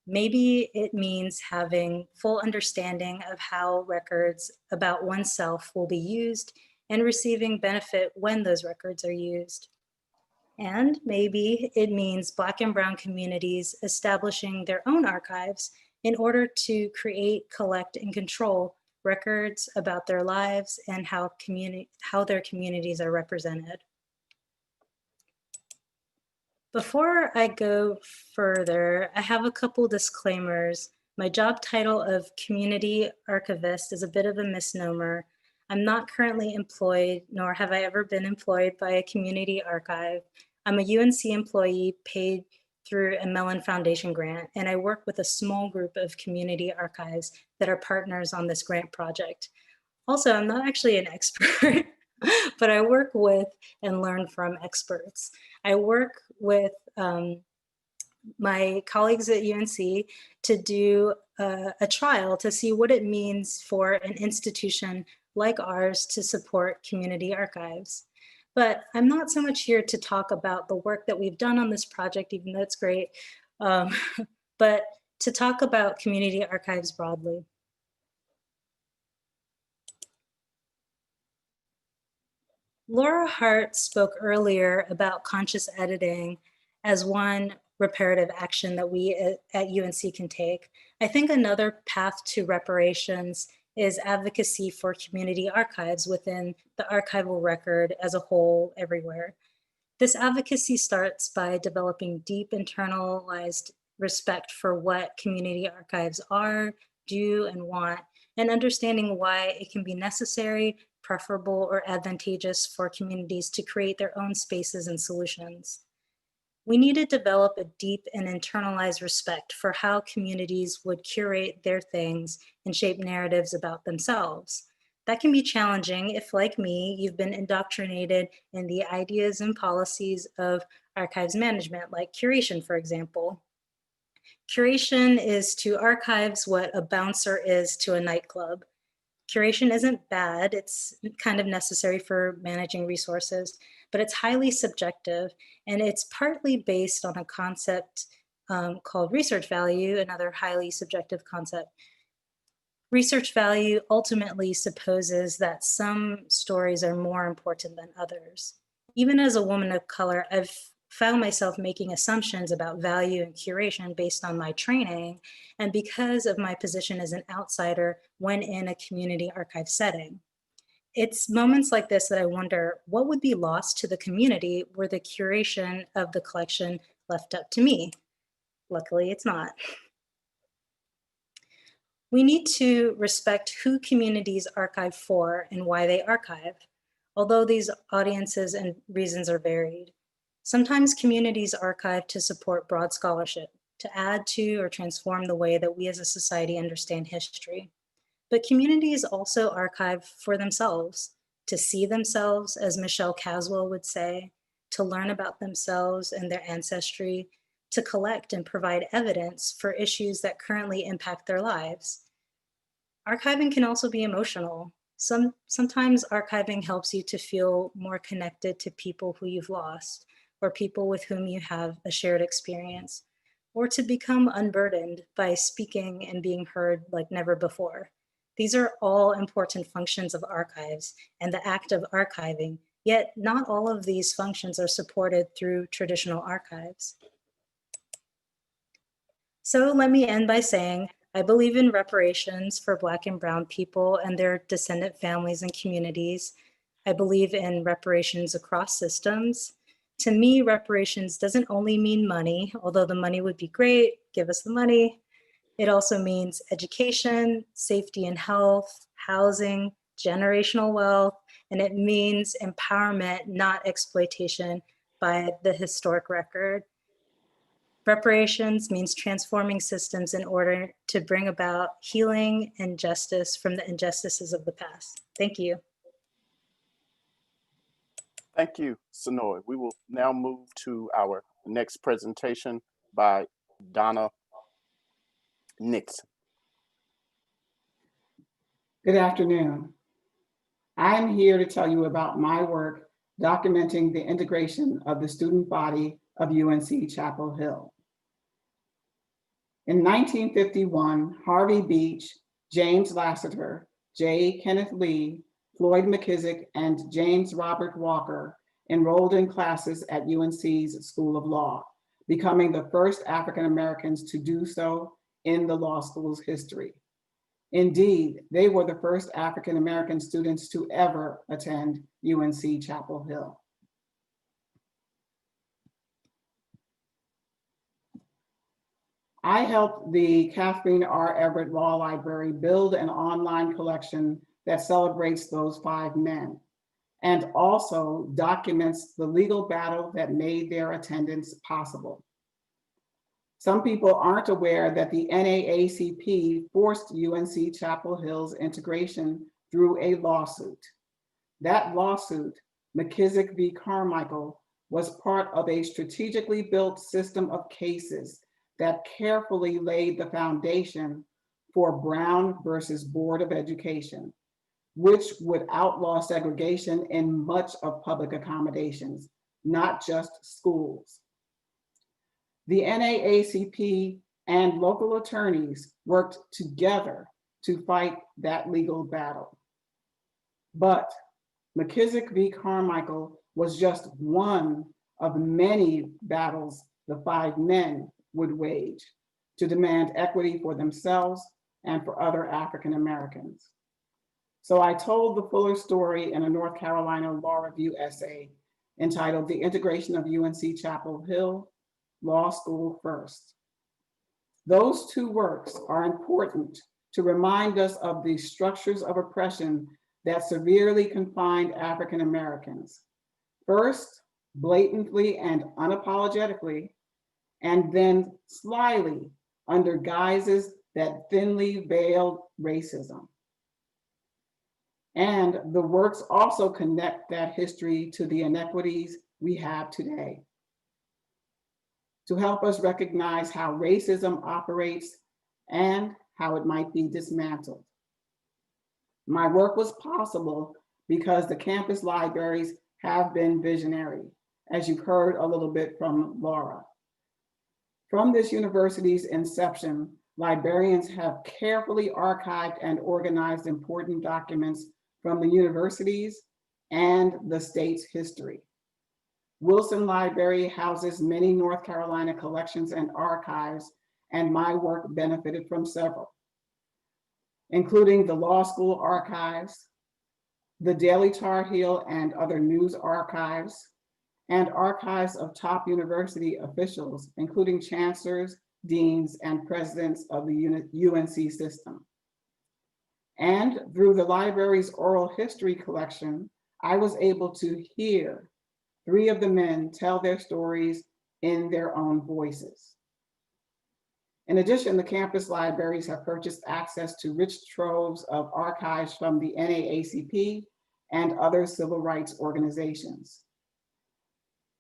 Maybe it means having full understanding of how records about oneself will be used and receiving benefit when those records are used. And maybe it means Black and brown communities establishing their own archives in order to create, collect, and control records about their lives and how their communities are represented. Before I go further, I have a couple disclaimers. My job title of community archivist is a bit of a misnomer. I'm not currently employed, nor have I ever been employed by a community archive. I'm a UNC employee paid through a Mellon Foundation grant, and I work with a small group of community archives that are partners on this grant project. Also, I'm not actually an expert, but I work with and learn from experts. I work with my colleagues at UNC to do a trial to see what it means for an institution like ours to support community archives. But I'm not so much here to talk about the work that we've done on this project, even though it's great, but to talk about community archives broadly. Laura Hart spoke earlier about conscious editing as one reparative action that we at UNC can take. I think another path to reparations is advocacy for community archives within the archival record as a whole everywhere. This advocacy starts by developing deep internalized respect for what community archives are, do, and want, and understanding why it can be necessary, preferable, or advantageous for communities to create their own spaces and solutions. We need to develop a deep and internalized respect for how communities would curate their things and shape narratives about themselves. That can be challenging if, like me, you've been indoctrinated in the ideas and policies of archives management, like curation, for example. Curation is to archives what a bouncer is to a nightclub. Curation isn't bad, it's kind of necessary for managing resources, but it's highly subjective, and it's partly based on a concept called research value, another highly subjective concept. Research value ultimately supposes that some stories are more important than others. Even as a woman of color, I've found myself making assumptions about value and curation based on my training, and because of my position as an outsider when in a community archive setting. It's moments like this that I wonder, what would be lost to the community were the curation of the collection left up to me? Luckily, it's not. We need to respect who communities archive for and why they archive, although these audiences and reasons are varied. Sometimes communities archive to support broad scholarship, to add to or transform the way that we as a society understand history. But communities also archive for themselves, to see themselves, as Michelle Caldwell would say, to learn about themselves and their ancestry, to collect and provide evidence for issues that currently impact their lives. Archiving can also be emotional. Sometimes archiving helps you to feel more connected to people who you've lost, or people with whom you have a shared experience, or to become unburdened by speaking and being heard like never before. These are all important functions of archives and the act of archiving, yet not all of these functions are supported through traditional archives. So let me end by saying, I believe in reparations for Black and Brown people and their descendant families and communities. I believe in reparations across systems. To me, reparations doesn't only mean money, although the money would be great, give us the money. It also means education, safety and health, housing, generational wealth, and it means empowerment, not exploitation by the historic record. Reparations means transforming systems in order to bring about healing and justice from the injustices of the past. Thank you. Thank you, Sonoy. We will now move to our next presentation by Donna Nixon. Good afternoon. I'm here to tell you about my work documenting the integration of the student body of UNC Chapel Hill. In 1951, Harvey Beach, James Lassiter, J. Kenneth Lee, Floyd McKissick, and James Robert Walker enrolled in classes at UNC's School of Law, becoming the first African Americans to do so in the law school's history. Indeed, they were the first African American students to ever attend UNC Chapel Hill. I helped the Catherine R. Everett Law Library build an online collection that celebrates those 5 men and also documents the legal battle that made their attendance possible. Some people aren't aware that the NAACP forced UNC Chapel Hill's integration through a lawsuit. That lawsuit, McKissick v. Carmichael, was part of a strategically built system of cases that carefully laid the foundation for Brown versus Board of Education, which would outlaw segregation in much of public accommodations, not just schools. The NAACP and local attorneys worked together to fight that legal battle. But McKissick v. Carmichael was just one of many battles the 5 men would wage to demand equity for themselves and for other African Americans. So I told the fuller story in a North Carolina Law Review essay entitled The Integration of UNC Chapel Hill Law School First. Those 2 works are important to remind us of the structures of oppression that severely confined African Americans. First, blatantly and unapologetically, and then slyly under guises that thinly veiled racism. And the works also connect that history to the inequities we have today, to help us recognize how racism operates and how it might be dismantled. My work was possible because the campus libraries have been visionary, as you've heard a little bit from Laura. From this university's inception, librarians have carefully archived and organized important documents from the university's and the state's history. Wilson Library houses many North Carolina collections and archives, and my work benefited from several, including the law school archives, the Daily Tar Heel and other news archives, and archives of top university officials, including chancellors, deans, and presidents of the UNC system. And through the library's oral history collection, I was able to hear 3 of the men tell their stories in their own voices. In addition, the campus libraries have purchased access to rich troves of archives from the NAACP and other civil rights organizations.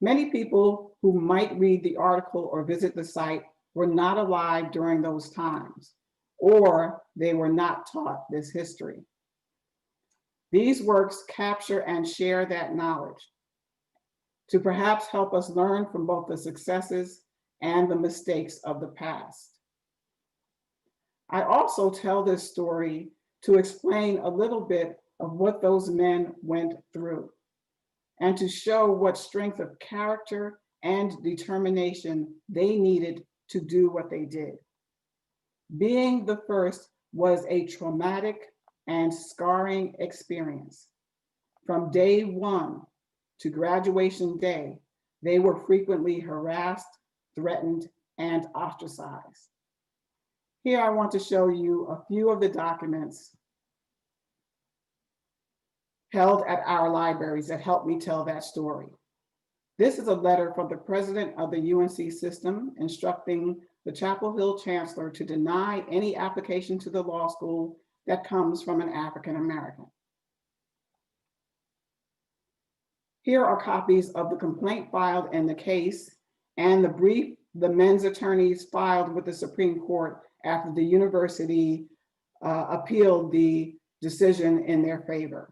Many people who might read the article or visit the site were not alive during those times, or they were not taught this history. These works capture and share that knowledge to perhaps help us learn from both the successes and the mistakes of the past. I also tell this story to explain a little bit of what those men went through and to show what strength of character and determination they needed to do what they did. Being the first was a traumatic and scarring experience. From day 1 to graduation day, they were frequently harassed, threatened, and ostracized. Here I want to show you a few of the documents held at our libraries that helped me tell that story. This is a letter from the president of the UNC system instructing the Chapel Hill chancellor to deny any application to the law school that comes from an African American. Here are copies of the complaint filed in the case and the brief the men's attorneys filed with the Supreme Court after the university appealed the decision in their favor.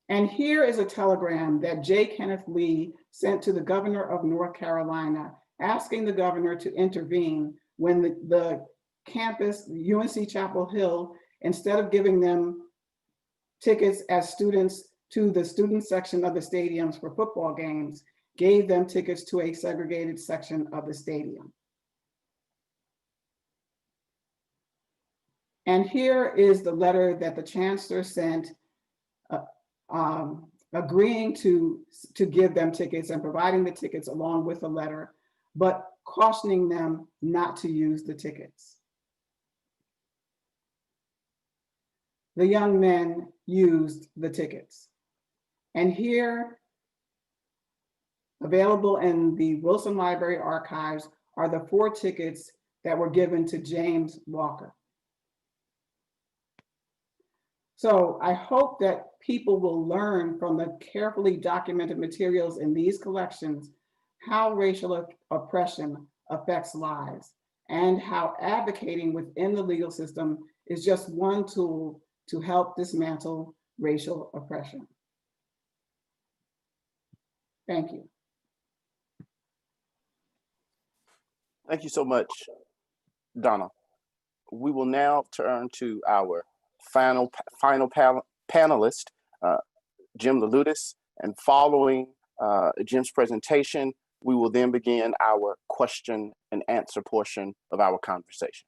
And here is a telegram that J. Kenneth Lee sent to the governor of North Carolina, asking the governor to intervene when the campus, UNC Chapel Hill, instead of giving them tickets as students to the student section of the stadiums for football games, gave them tickets to a segregated section of the stadium. And here is the letter that the chancellor sent agreeing to give them tickets and providing the tickets along with the letter, but cautioning them not to use the tickets. The young men used the tickets. And here, available in the Wilson Library archives, are the 4 tickets that were given to James Walker. So I hope that people will learn from the carefully documented materials in these collections how racial oppression affects lives and how advocating within the legal system is just one tool to help dismantle racial oppression. Thank you. Thank you so much, Donna. We will now turn to our final panelist, Jim Leloudis, and following Jim's presentation, we will then begin our question and answer portion of our conversation.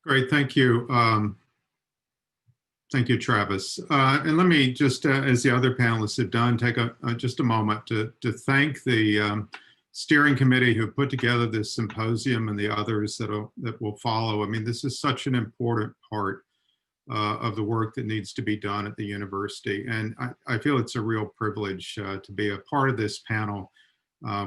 Great, thank you. Thank you, Travis. And let me just, as the other panelists have done, take just a moment to thank the steering committee who put together this symposium and the others that will follow. I mean, this is such an important part of the work that needs to be done at the university. And I feel it's a real privilege to be a part of this panel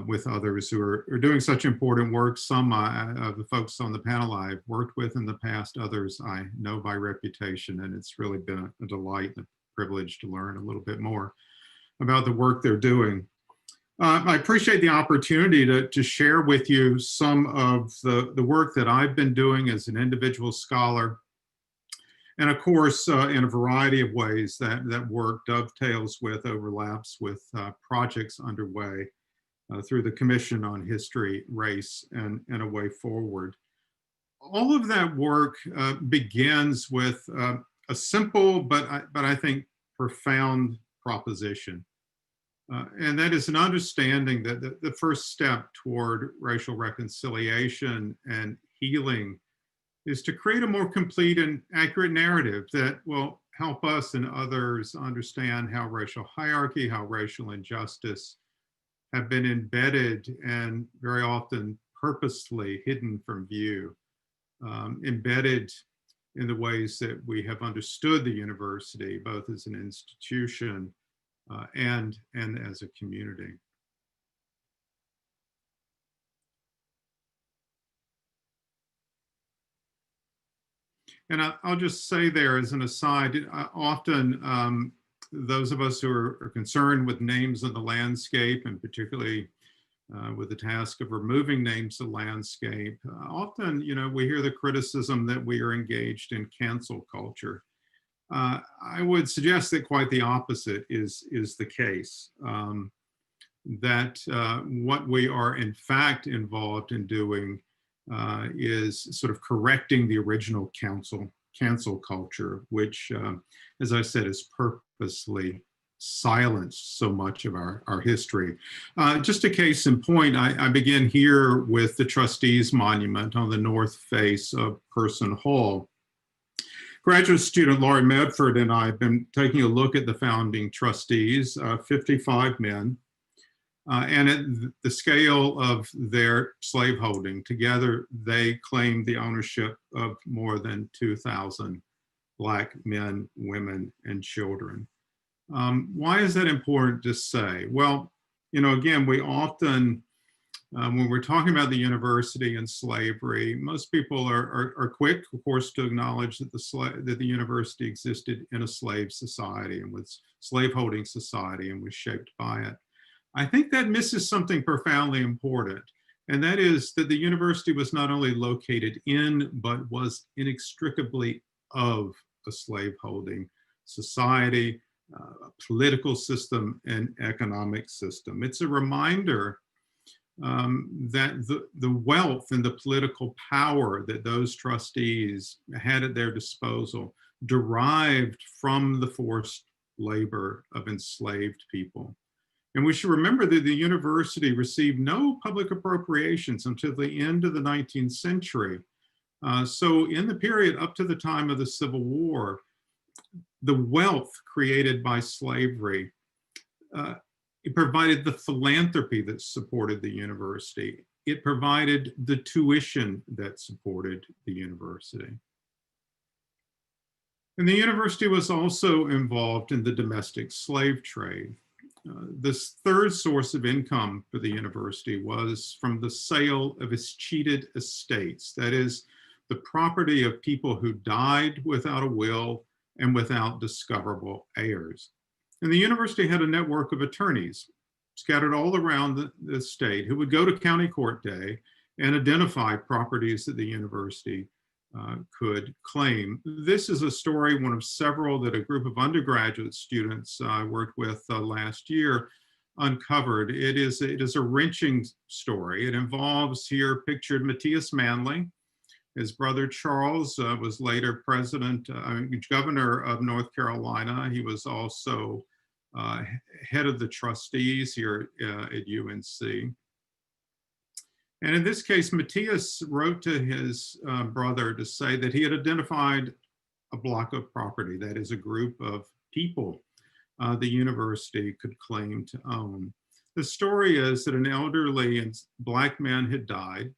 with others who are doing such important work. Some of the folks on the panel I've worked with in the past, others I know by reputation, and it's really been a delight and a privilege to learn a little bit more about the work they're doing. I appreciate the opportunity to share with you some of the work that I've been doing as an individual scholar. And of course, in a variety of ways that work dovetails with, overlaps with projects underway through the Commission on History, Race, and a Way Forward. All of that work begins with a simple, but I think profound proposition. And that is an understanding that the first step toward racial reconciliation and healing is to create a more complete and accurate narrative that will help us and others understand how racial hierarchy, how racial injustice have been embedded and very often purposely hidden from view, embedded in the ways that we have understood the university, both as an institution and as a community. And I'll just say there as an aside, often those of us who are concerned with names of the landscape, and particularly with the task of removing names of the landscape, often, we hear the criticism that we are engaged in cancel culture. I would suggest that quite the opposite is the case. That what we are in fact involved in doing is sort of correcting the original cancel culture, which, as I said, is purposely silenced so much of our history. Just a case in point, I begin here with the Trustees Monument on the north face of Person Hall. Graduate student Laurie Medford and I have been taking a look at the founding trustees, 55 men, and at the scale of their slaveholding. Together, they claimed the ownership of more than 2,000 Black men, women, and children. Why is that important to say? Well, again, we often, when we're talking about the university and slavery, most people are quick, of course, to acknowledge that the university existed in a slave society and was slaveholding society and was shaped by it. I think that misses something profoundly important, and that is that the university was not only located in, but was inextricably of a slaveholding society, a political system, and economic system. It's a reminder that the wealth and the political power that those trustees had at their disposal derived from the forced labor of enslaved people. And we should remember that the university received no public appropriations until the end of the 19th century. So in the period up to the time of the Civil War, the wealth created by slavery, it provided the philanthropy that supported the university. It provided the tuition that supported the university. And the university was also involved in the domestic slave trade. This third source of income for the university was from the sale of its cheated estates, that is, the property of people who died without a will and without discoverable heirs. And the university had a network of attorneys scattered all around the state who would go to county court day and identify properties that the university could claim. This is a story, one of several that a group of undergraduate students I worked with last year uncovered. It is a wrenching story. It involves here pictured Matthias Manley. His brother Charles was later governor of North Carolina. He was also head of the trustees here at UNC. And in this case, Matthias wrote to his brother to say that he had identified a block of property, that is a group of people the university could claim to own. The story is that an elderly Black man had died.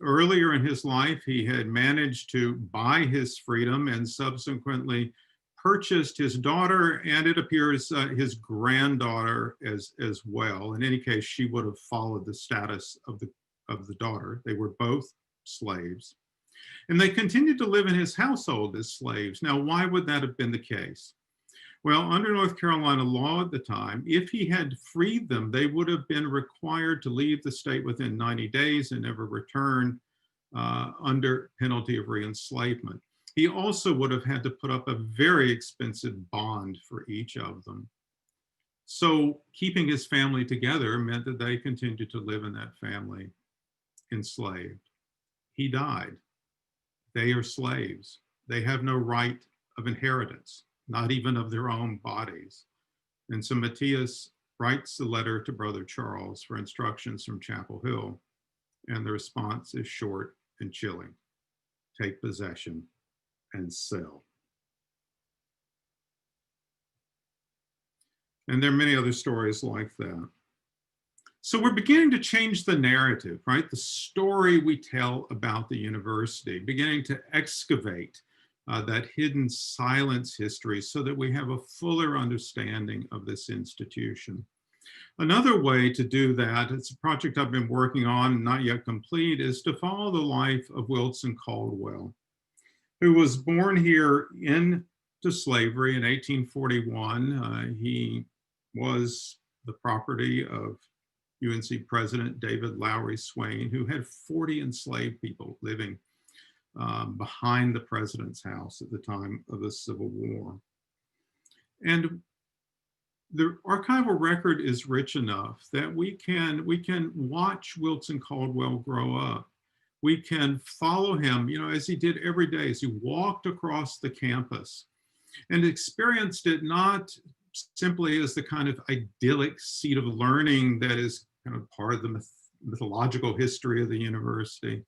Earlier in his life, he had managed to buy his freedom and subsequently purchased his daughter, and it appears his granddaughter as well. In any case, she would have followed the status of the daughter. They were both slaves. And they continued to live in his household as slaves. Now, why would that have been the case? Well, under North Carolina law at the time, if he had freed them, they would have been required to leave the state within 90 days and never return under penalty of re-enslavement. He also would have had to put up a very expensive bond for each of them. So keeping his family together meant that they continued to live in that family enslaved. He died. They are slaves. They have no right of inheritance, not even of their own bodies. And so Matthias writes a letter to Brother Charles for instructions from Chapel Hill, and the response is short and chilling. Take possession and sell. And there are many other stories like that. So we're beginning to change the narrative, right? The story we tell about the university, beginning to excavate that hidden silence history so that we have a fuller understanding of this institution. Another way to do that, it's a project I've been working on, not yet complete, is to follow the life of Wilson Caldwell, who was born here into slavery in 1841. He was the property of UNC President David Lowry Swain, who had 40 enslaved people living behind the president's house at the time of the Civil War. And the archival record is rich enough that we can watch Wilson Caldwell grow up. We can follow him, as he did every day, as he walked across the campus and experienced it not simply as the kind of idyllic seat of learning that is kind of part of the mythological history of the university,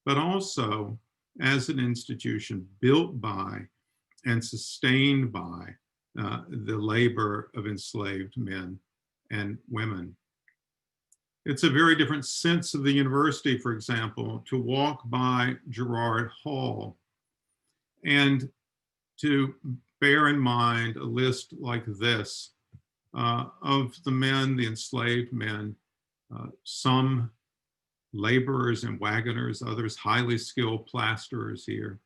but also as an institution built by and sustained by the labor of enslaved men and women. It's a very different sense of the university, for example, to walk by Gerard Hall and to bear in mind a list like this of the men, the enslaved men, some laborers and wagoners, others highly skilled plasterers here,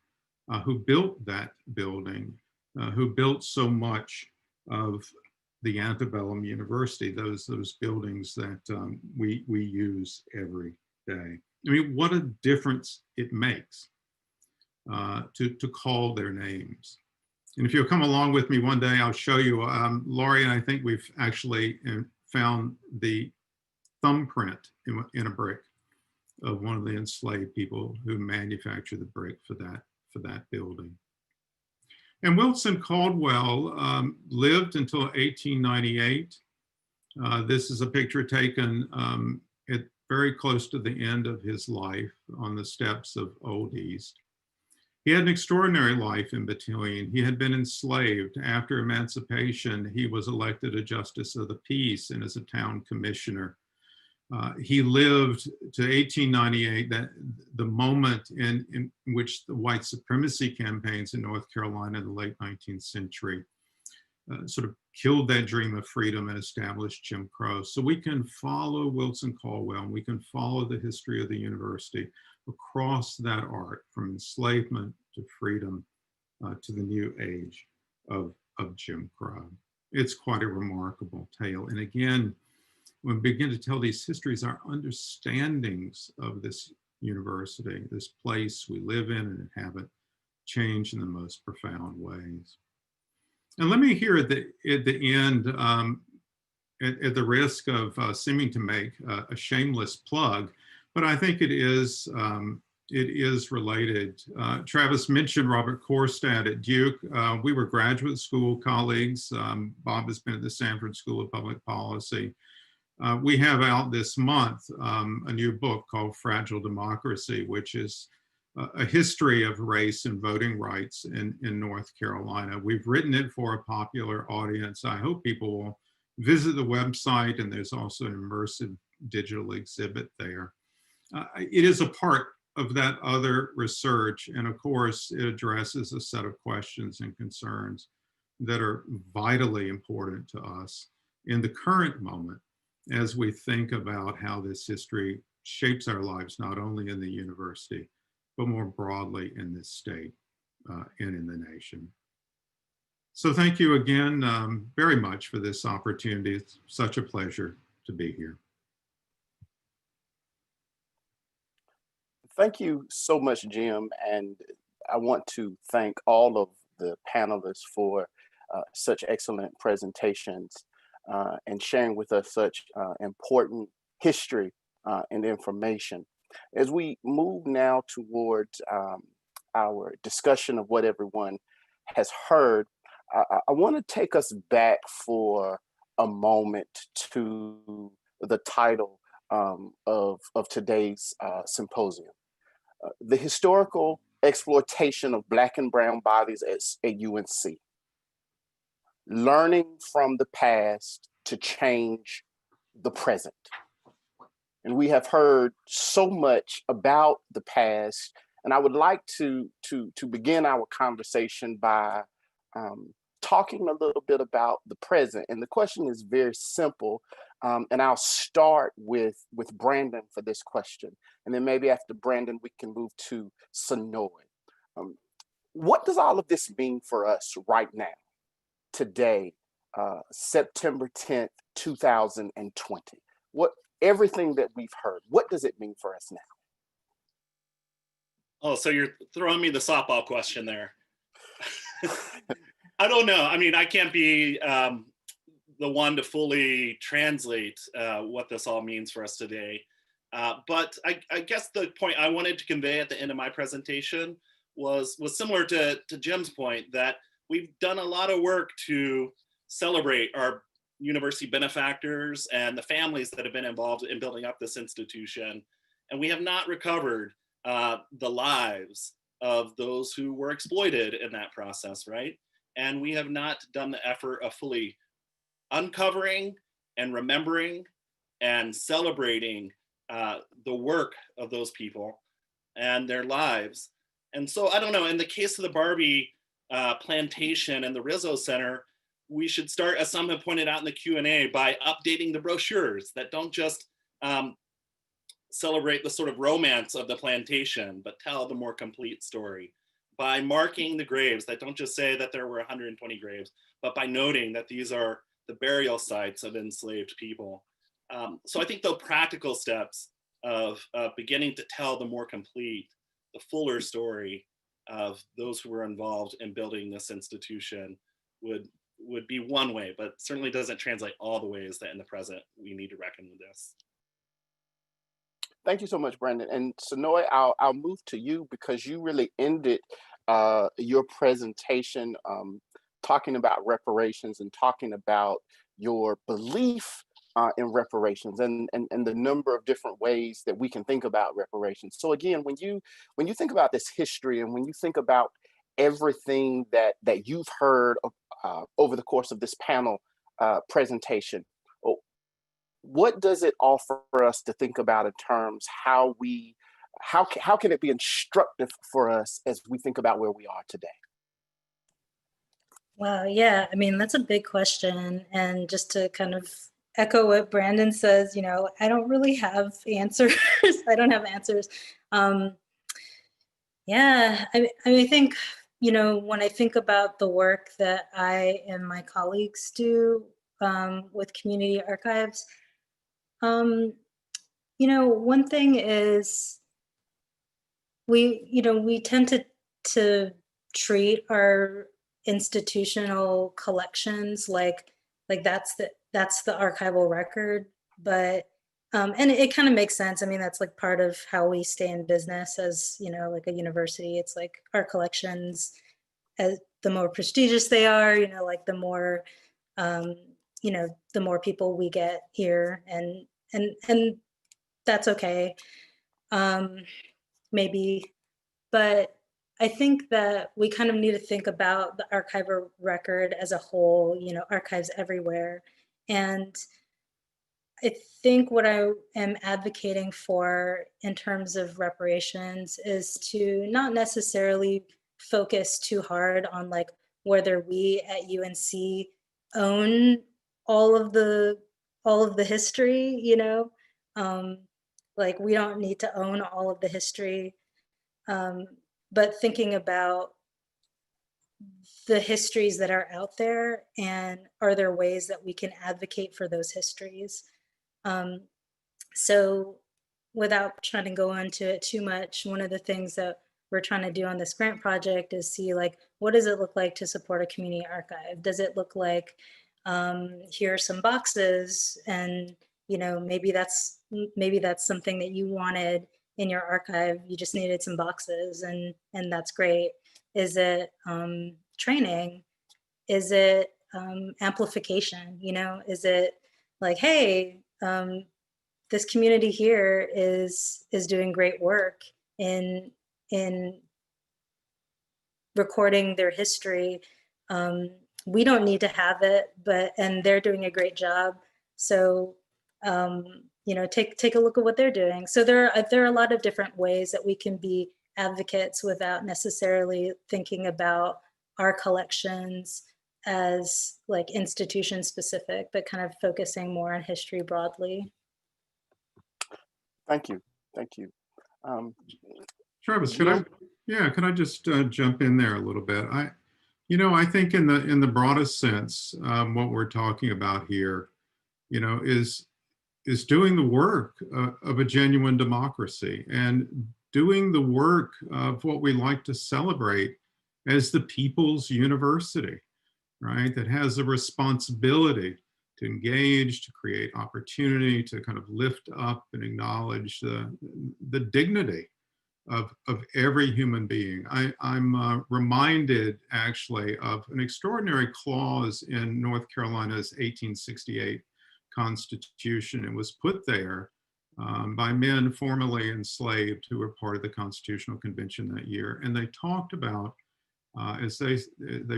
who built that building, who built so much of the antebellum university, those buildings that we use every day. I mean, what a difference it makes to call their names. And if you'll come along with me one day, I'll show you, Laurie and I think we've actually found the thumbprint in a brick of one of the enslaved people who manufactured the brick for that building. And Wilson Caldwell lived until 1898. This is a picture taken very close to the end of his life on the steps of Old East. He had an extraordinary life in between. He had been enslaved. After emancipation, he was elected a justice of the peace and as a town commissioner. He lived to 1898, the moment in which the white supremacy campaigns in North Carolina in the late 19th century sort of killed that dream of freedom and established Jim Crow. So we can follow Wilson Caldwell, and we can follow the history of the university across that arc from enslavement to freedom to the new age of Jim Crow. It's quite a remarkable tale. And again, when we begin to tell these histories, our understandings of this university, this place we live in and inhabit, change in the most profound ways. And let me here at the end, at the risk of seeming to make a shameless plug, but I think it is related. Travis mentioned Robert Corstad at Duke. We were graduate school colleagues. Bob has been at the Sanford School of Public Policy. We have out this month a new book called Fragile Democracy, which is a history of race and voting rights in North Carolina. We've written it for a popular audience. I hope people will visit the website, and there's also an immersive digital exhibit there. It is a part of that other research, and of course, it addresses a set of questions and concerns that are vitally important to us in the current moment as we think about how this history shapes our lives, not only in the university, but more broadly in this state and in the nation. So thank you again very much for this opportunity. It's such a pleasure to be here. Thank you so much, Jim. And I want to thank all of the panelists for such excellent presentations and sharing with us such important history and information. As we move now towards our discussion of what everyone has heard, I want to take us back for a moment to the title of today's symposium. The historical exploitation of Black and brown bodies at UNC. learning from the past to change the present. And we have heard so much about the past, and I would like to begin our conversation by talking a little bit about the present. And the question is very simple, and I'll start with Brandon for this question, and then maybe after Brandon we can move to Sonoy. What does all of this mean for us right now, today, September 10th, 2020? Everything that we've heard, what does it mean for us now? Oh, so you're throwing me the softball question there. I don't know. I mean, I can't be the one to fully translate what this all means for us today. But I guess the point I wanted to convey at the end of my presentation was similar to Jim's point, that we've done a lot of work to celebrate our university benefactors and the families that have been involved in building up this institution. And we have not recovered the lives of those who were exploited in that process, right? And we have not done the effort of fully uncovering and remembering and celebrating the work of those people and their lives. And so, I don't know, in the case of the Barbie Plantation and the Rizzo Center, we should start, as some have pointed out in the Q&A, by updating the brochures that don't just celebrate the sort of romance of the plantation, but tell the more complete story. By marking the graves that don't just say that there were 120 graves, but by noting that these are the burial sites of enslaved people. So I think the practical steps of beginning to tell the more complete, the fuller story of those who were involved in building this institution would be one way, but certainly doesn't translate all the ways that in the present we need to reckon with this. Thank you so much, Brandon. And Sonoy, I'll move to you because you really ended your presentation talking about reparations and talking about your belief in reparations and the number of different ways that we can think about reparations. So again, when you think about this history and when you think about everything that you've heard over the course of this panel presentation, what does it offer us to think about in terms how can it be instructive for us as we think about where we are today? Wow, yeah, I mean, that's a big question. And just to kind of echo what Brandon says, I don't really have answers. I don't have answers. Yeah, I think, when I think about the work that I and my colleagues do with community archives, one thing is we tend to treat our institutional collections like that's the archival record, but and it kind of makes sense. I mean, that's like part of how we stay in business as like a university. It's like our collections, as the more prestigious they are, like the more the more people we get here, and that's okay, maybe. But I think that we kind of need to think about the archival record as a whole, archives everywhere. And I think what I am advocating for in terms of reparations is to not necessarily focus too hard on like whether we at UNC own all of the history, like we don't need to own all of the history, but thinking about the histories that are out there, and are there ways that we can advocate for those histories? So without trying to go into it too much, one of the things that we're trying to do on this grant project is see like, what does it look like to support a community archive? Does it look like, here are some boxes, and maybe that's something that you wanted in your archive, you just needed some boxes, and that's great. Is it training? Is it amplification? Is it like, hey, this community here is doing great work in recording their history, we don't need to have it, and they're doing a great job. So, take a look at what they're doing. So there are a lot of different ways that we can be advocates without necessarily thinking about our collections as like institution specific, but kind of focusing more on history broadly. Thank you. Travis, could I just jump in there a little bit? I think in the broadest sense, what we're talking about here, is doing the work of a genuine democracy and doing the work of what we like to celebrate as the people's university, right? That has a responsibility to engage, to create opportunity, to kind of lift up and acknowledge the dignity of every human being. I'm reminded actually of an extraordinary clause in North Carolina's 1868 Constitution. It was put there by men formerly enslaved who were part of the Constitutional Convention that year. And they talked about, as they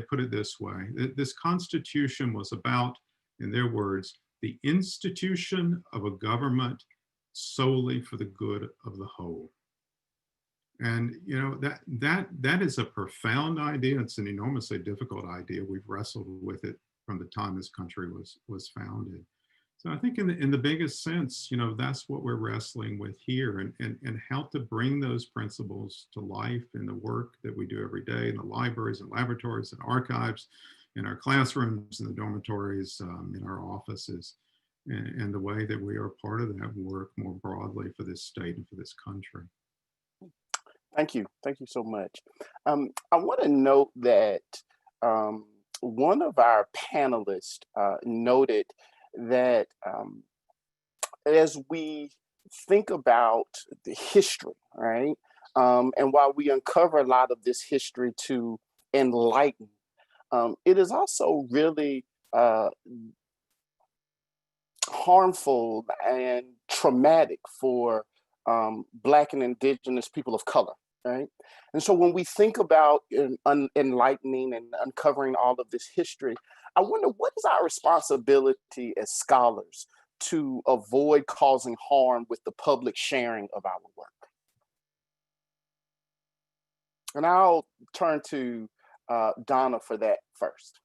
put it this way, this Constitution was about, in their words, the institution of a government solely for the good of the whole. And that is a profound idea. It's an enormously difficult idea. We've wrestled with it from the time this country was founded. So I think in the biggest sense, that's what we're wrestling with here, and how to bring those principles to life in the work that we do every day in the libraries and laboratories and archives, in our classrooms, in the dormitories, in our offices, and the way that we are part of that work more broadly for this state and for this country. Thank you so much. I want to note that one of our panelists noted that as we think about the history, right, and while we uncover a lot of this history to enlighten, it is also really harmful and traumatic for Black and Indigenous people of color. Right. And so when we think about enlightening and uncovering all of this history, I wonder, what is our responsibility as scholars to avoid causing harm with the public sharing of our work? And I'll turn to Donna for that first.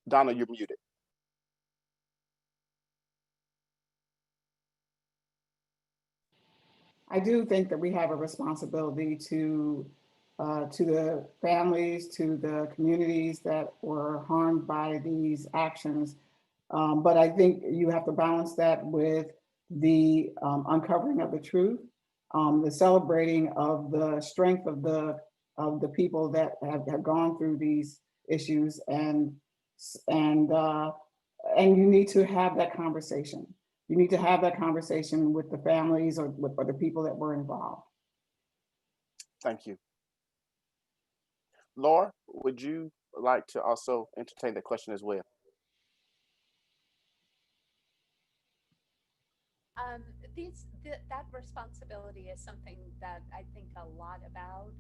Donna, you're muted. I do think that we have a responsibility to the families, to the communities that were harmed by these actions. But I think you have to balance that with the uncovering of the truth, the celebrating of the strength of the people that have gone through these issues, and you need to have that conversation. You need to have that conversation with the families or the people that were involved. Thank you. Laura, would you like to also entertain the question as well? That responsibility is something that I think a lot about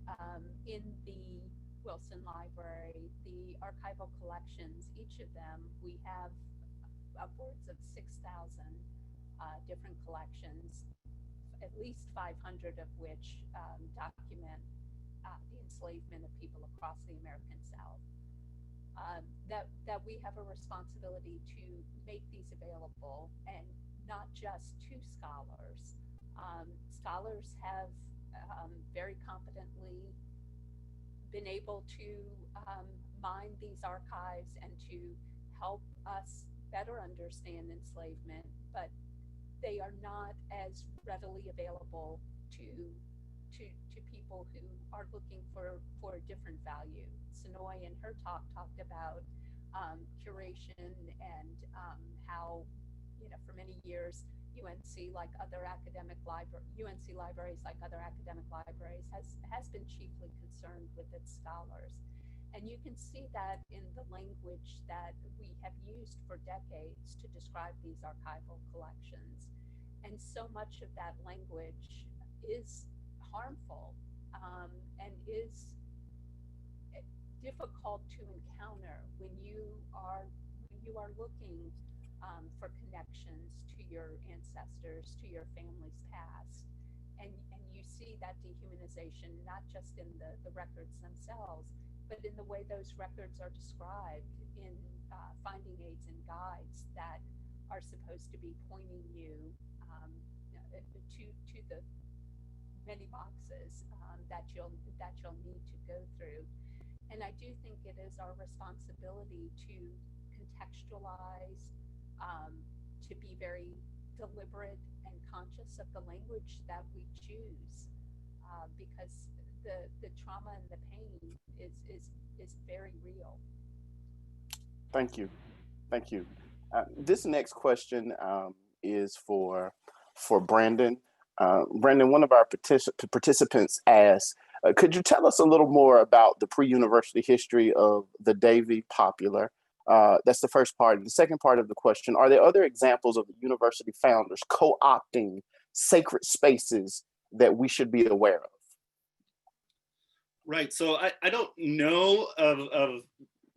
in the Wilson Library, the archival collections. Each of them, we have upwards of 6,000 different collections, at least 500 of which document the enslavement of people across the American South. That we have a responsibility to make these available, and not just to scholars. Scholars have very competently been able to mine these archives and to help us better understand enslavement, but they are not as readily available to people who are looking for a different value. Sonoy in her talk talked about curation and how, for many years, UNC libraries like other academic libraries has been chiefly concerned with its scholars. And you can see that in the language that we have used for decades to describe these archival collections. And so much of that language is harmful and is difficult to encounter when you are looking for connections to your ancestors, to your family's past, and you see that dehumanization not just in the records themselves, but in the way those records are described in finding aids and guides that are supposed to be pointing you to the many boxes that you'll need to go through. And I do think it is our responsibility to contextualize, to be very deliberate and conscious of the language that we choose, because the trauma and the pain is very real. Thank you. Thank you. This next question is for Brandon. Brandon, one of our participants asked, could you tell us a little more about the pre-university history of the Davie Popular? That's the first part. The second part of the question, are there other examples of the university founders co-opting sacred spaces that we should be aware of? Right, so I don't know of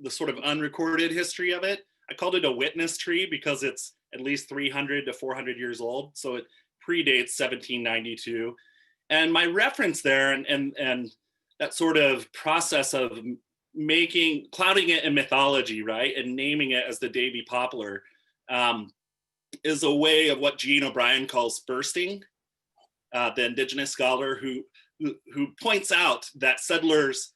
the sort of unrecorded history of it. I called it a witness tree because it's at least 300 to 400 years old. So it predates 1792. And my reference there and that sort of process of clouding it in mythology, right? And naming it as the Davie Poplar is a way of what Jean O'Brien calls bursting, the indigenous scholar who points out that settlers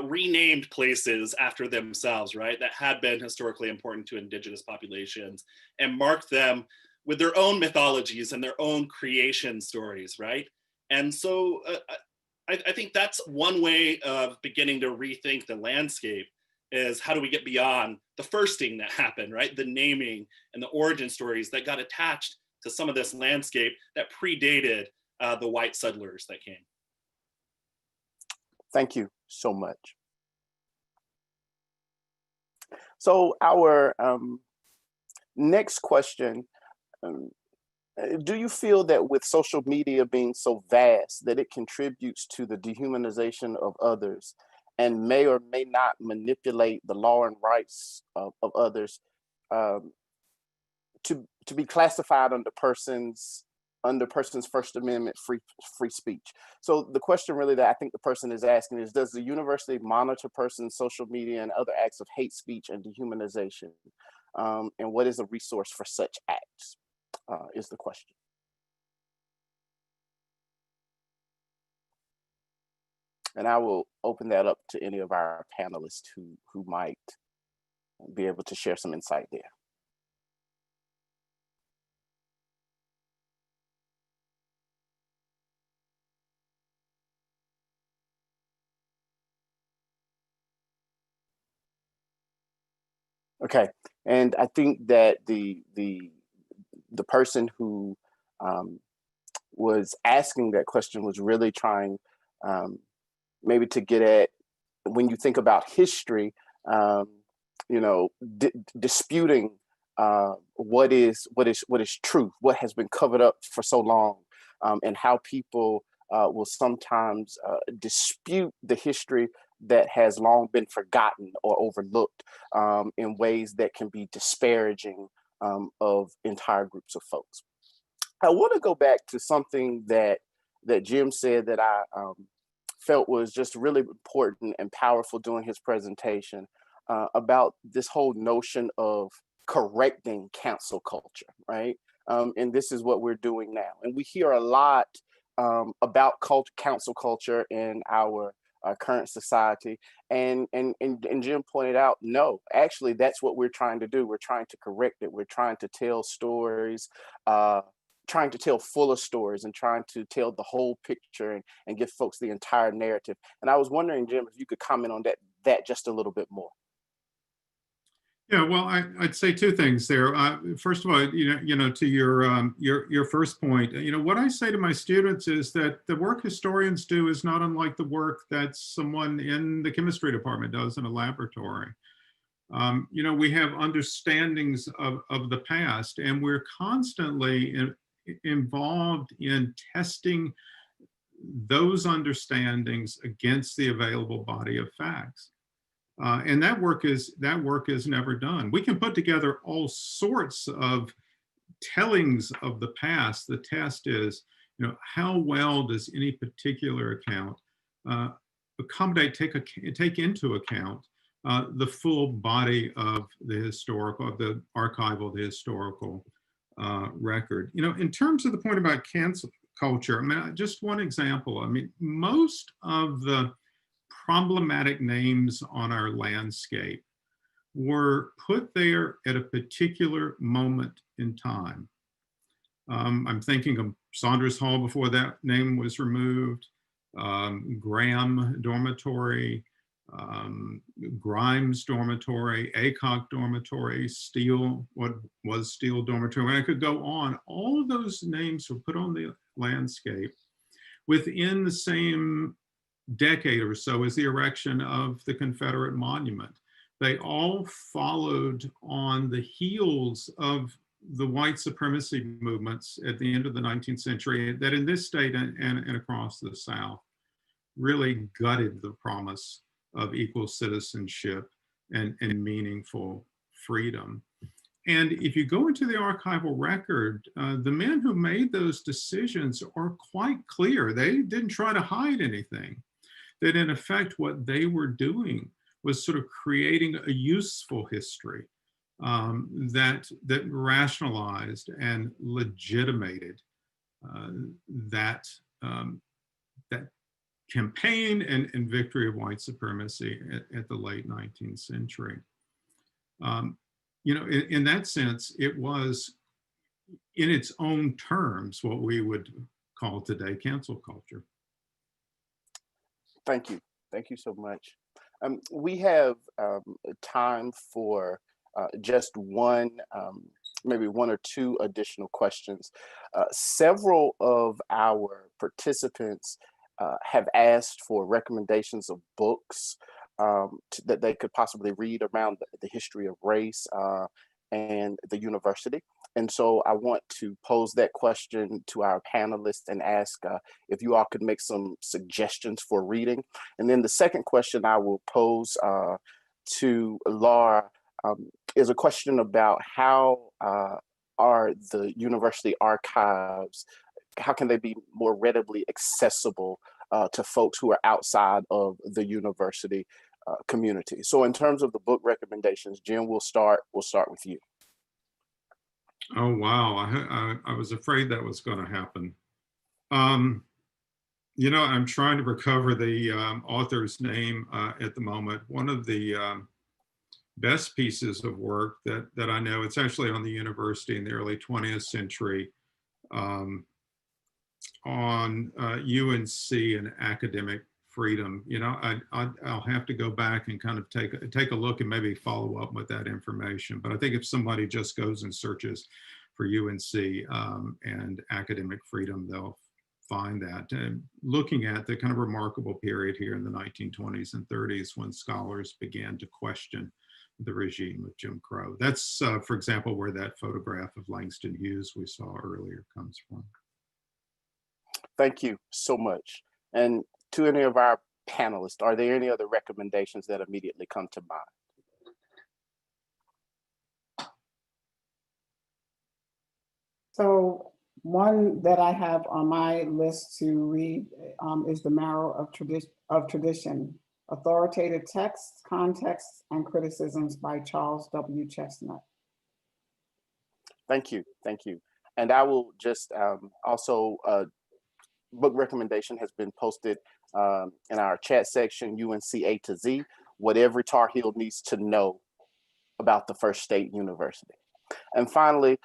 renamed places after themselves, right? That had been historically important to indigenous populations and marked them with their own mythologies and their own creation stories, right? And so I think that's one way of beginning to rethink the landscape, is how do we get beyond the first thing that happened, right? The naming and the origin stories that got attached to some of this landscape that predated the white settlers that came. Thank you so much. So our next question, do you feel that with social media being so vast that it contributes to the dehumanization of others and may or may not manipulate the law and rights of others to be classified under person's First Amendment free speech? So the question really that I think the person is asking is, does the university monitor persons' social media and other acts of hate speech and dehumanization? And what is a resource for such acts, is the question. And I will open that up to any of our panelists who might be able to share some insight there. Okay, and I think that the person who was asking that question was really trying maybe to get at, when you think about history, you know, disputing what is truth, what has been covered up for so long, and how people will sometimes dispute the history that has long been forgotten or overlooked in ways that can be disparaging of entire groups of folks. I want to go back to something that Jim said that I felt was just really important and powerful during his presentation about this whole notion of correcting cancel culture, right? And this is what we're doing now. And we hear a lot about cancel culture in our current society, and Jim pointed out, no, actually that's what we're trying to do. We're trying to correct it. We're trying to tell stories, trying to tell fuller stories, and trying to tell the whole picture and give folks the entire narrative. And I was wondering, Jim, if you could comment on that just a little bit more. Yeah, well, I'd say two things there. First of all, you know, to your first point, you know, what I say to my students is that the work historians do is not unlike the work that someone in the chemistry department does in a laboratory. You know, we have understandings of the past, and we're constantly involved in testing those understandings against the available body of facts. And that work is never done. We can put together all sorts of tellings of the past. The test is, how well does any particular account accommodate, take into account the full body of the archival, the historical record. In terms of the point about cancel culture, I mean, just one example. I mean, most of the problematic names on our landscape were put there at a particular moment in time. I'm thinking of Saunders Hall before that name was removed, Graham Dormitory, Grimes Dormitory, Aycock Dormitory, Steele, what was Steele Dormitory, and I could go on. All of those names were put on the landscape within the same decade or so as the erection of the Confederate monument. They all followed on the heels of the white supremacy movements at the end of the 19th century that in this state and across the South really gutted the promise of equal citizenship and meaningful freedom. And if you go into the archival record, the men who made those decisions are quite clear. They didn't try to hide anything. That in effect, what they were doing was sort of creating a useful history that rationalized and legitimated that campaign and victory of white supremacy at the late 19th century. In that sense, it was in its own terms what we would call today cancel culture. Thank you. Thank you so much. We have time for just one, maybe one or two additional questions. Several of our participants have asked for recommendations of books that they could possibly read around the history of race and the university. And so I want to pose that question to our panelists and ask if you all could make some suggestions for reading. And then the second question I will pose to Laura is a question about how are the university archives, how can they be more readily accessible to folks who are outside of the university community? So in terms of the book recommendations, Jim, we'll start with you. Oh, wow. I was afraid that was going to happen. I'm trying to recover the author's name at the moment. One of the best pieces of work that I know, it's actually on the university in the early 20th century on UNC and academic freedom. I'll have to go back and kind of take a look and maybe follow up with that information. But I think if somebody just goes and searches for UNC and academic freedom, they'll find that. And looking at the kind of remarkable period here in the 1920s and 30s when scholars began to question the regime of Jim Crow. That's, for example, where that photograph of Langston Hughes we saw earlier comes from. Thank you so much. And to any of our panelists, are there any other recommendations that immediately come to mind? So one that I have on my list to read is The Marrow of Tradition, Authoritative Texts, Contexts, and Criticisms by Charles W. Chestnut. Thank you, thank you. And I will just also, book recommendation has been posted in our chat section, UNC A to Z, what every Tar Heel needs to know about the First State University. And finally,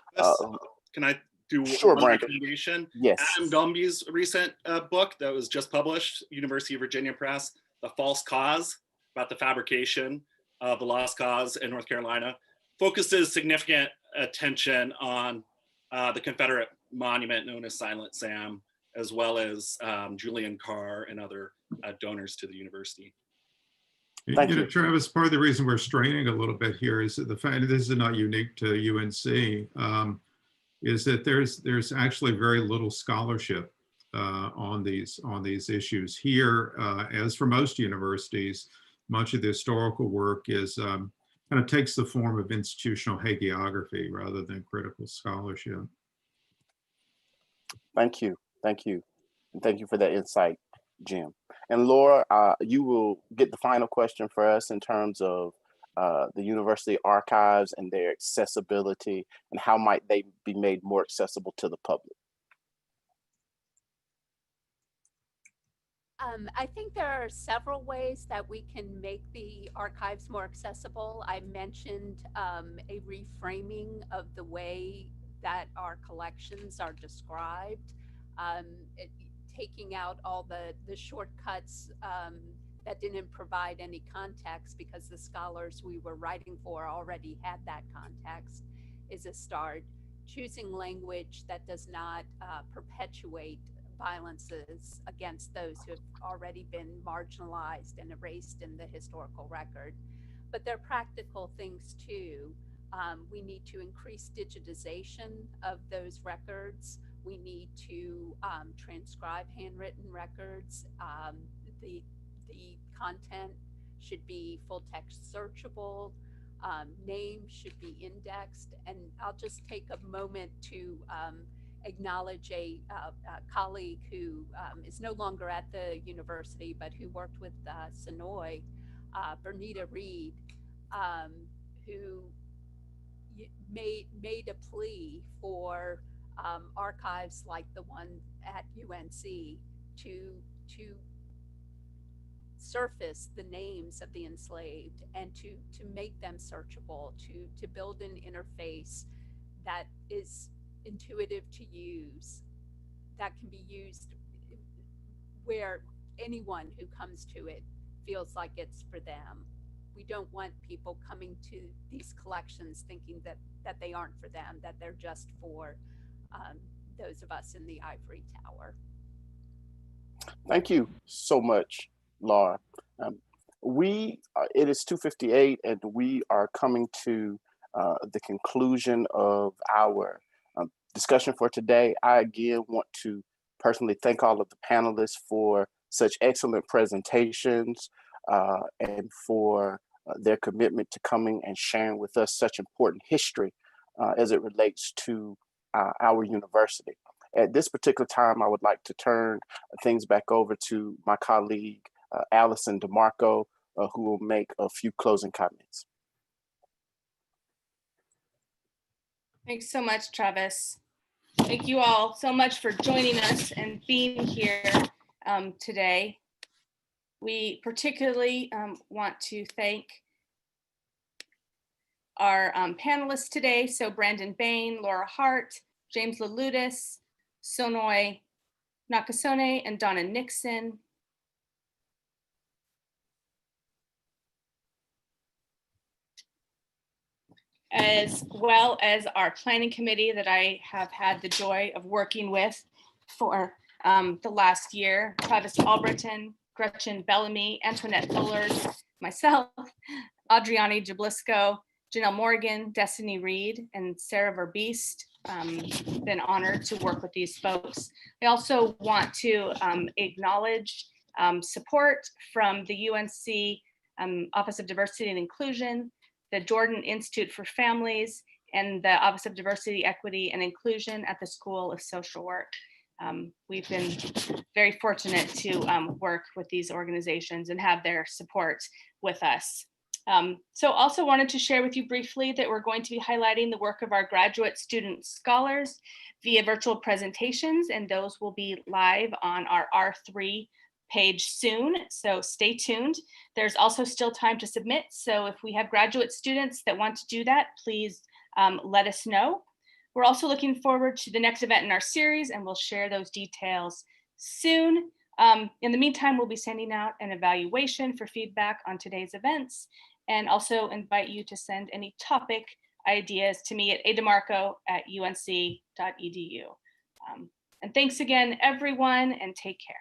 can I do sure, one Brandon. recommendation? Yes. Adam Gumby's recent book that was just published, University of Virginia Press, The False Cause, about the fabrication of the Lost Cause in North Carolina, focuses significant attention on the Confederate monument known as Silent Sam, as well as Julian Carr and other donors to the university. Thank you. Travis, part of the reason we're straining a little bit here is that the fact that this is not unique to UNC, is that there's actually very little scholarship on these issues here, as for most universities. much of the historical work is kind of takes the form of institutional hagiography rather than critical scholarship. Thank you. Thank you. And thank you for that insight, Jim. And Laura, you will get the final question for us in terms of the university archives and their accessibility and how might they be made more accessible to the public. I think there are several ways that we can make the archives more accessible. I mentioned a reframing of the way that our collections are described, taking out all the shortcuts that didn't provide any context, because the scholars we were writing for already had that context, is a start. Choosing language that does not perpetuate violences against those who have already been marginalized and erased in the historical record. But there are practical things too. We need to increase digitization of those records. We need to transcribe handwritten records. The content should be full text searchable. Names should be indexed. And I'll just take a moment to acknowledge a colleague who is no longer at the university, but who worked with Sonoy, Bernita Reed, who made a plea for archives like the one at UNC to surface the names of the enslaved and to make them searchable, to build an interface that is intuitive to use, that can be used where anyone who comes to it feels like it's for them. We don't want people coming to these collections thinking that they aren't for them, that they're just for those of us in the ivory tower. Thank you so much, Laura. It is 2:58 and we are coming to the conclusion of our discussion for today. I again want to personally thank all of the panelists for such excellent presentations and for their commitment to coming and sharing with us such important history as it relates to our university. At this particular time, I would like to turn things back over to my colleague, Allison DeMarco, who will make a few closing comments. Thanks so much, Travis. Thank you all so much for joining us and being here today. We particularly want to thank our panelists today. So Brandon Bain, Laura Hart, James Leloudis, Sonoy Nakasoni, and Donna Nixon. As well as our planning committee that I have had the joy of working with for the last year: Travis Albritton, Gretchen Bellamy, Antoinette Fullers, myself, Adriani Jablisco, Janelle Morgan, Destiny Reed, and Sarah Verbeest. Been honored to work with these folks. I also want to acknowledge support from the UNC Office of Diversity and Inclusion, the Jordan Institute for Families, and the Office of Diversity, Equity, and Inclusion at the School of Social Work. We've been very fortunate to work with these organizations and have their support with us. So also wanted to share with you briefly that we're going to be highlighting the work of our graduate student scholars via virtual presentations, and those will be live on our R3 page soon, so stay tuned. There's also still time to submit, so if we have graduate students that want to do that, please let us know. We're also looking forward to the next event in our series, and we'll share those details soon. In the meantime, we'll be sending out an evaluation for feedback on today's events, and also invite you to send any topic ideas to me at ademarco@unc.edu. And thanks again, everyone, and take care.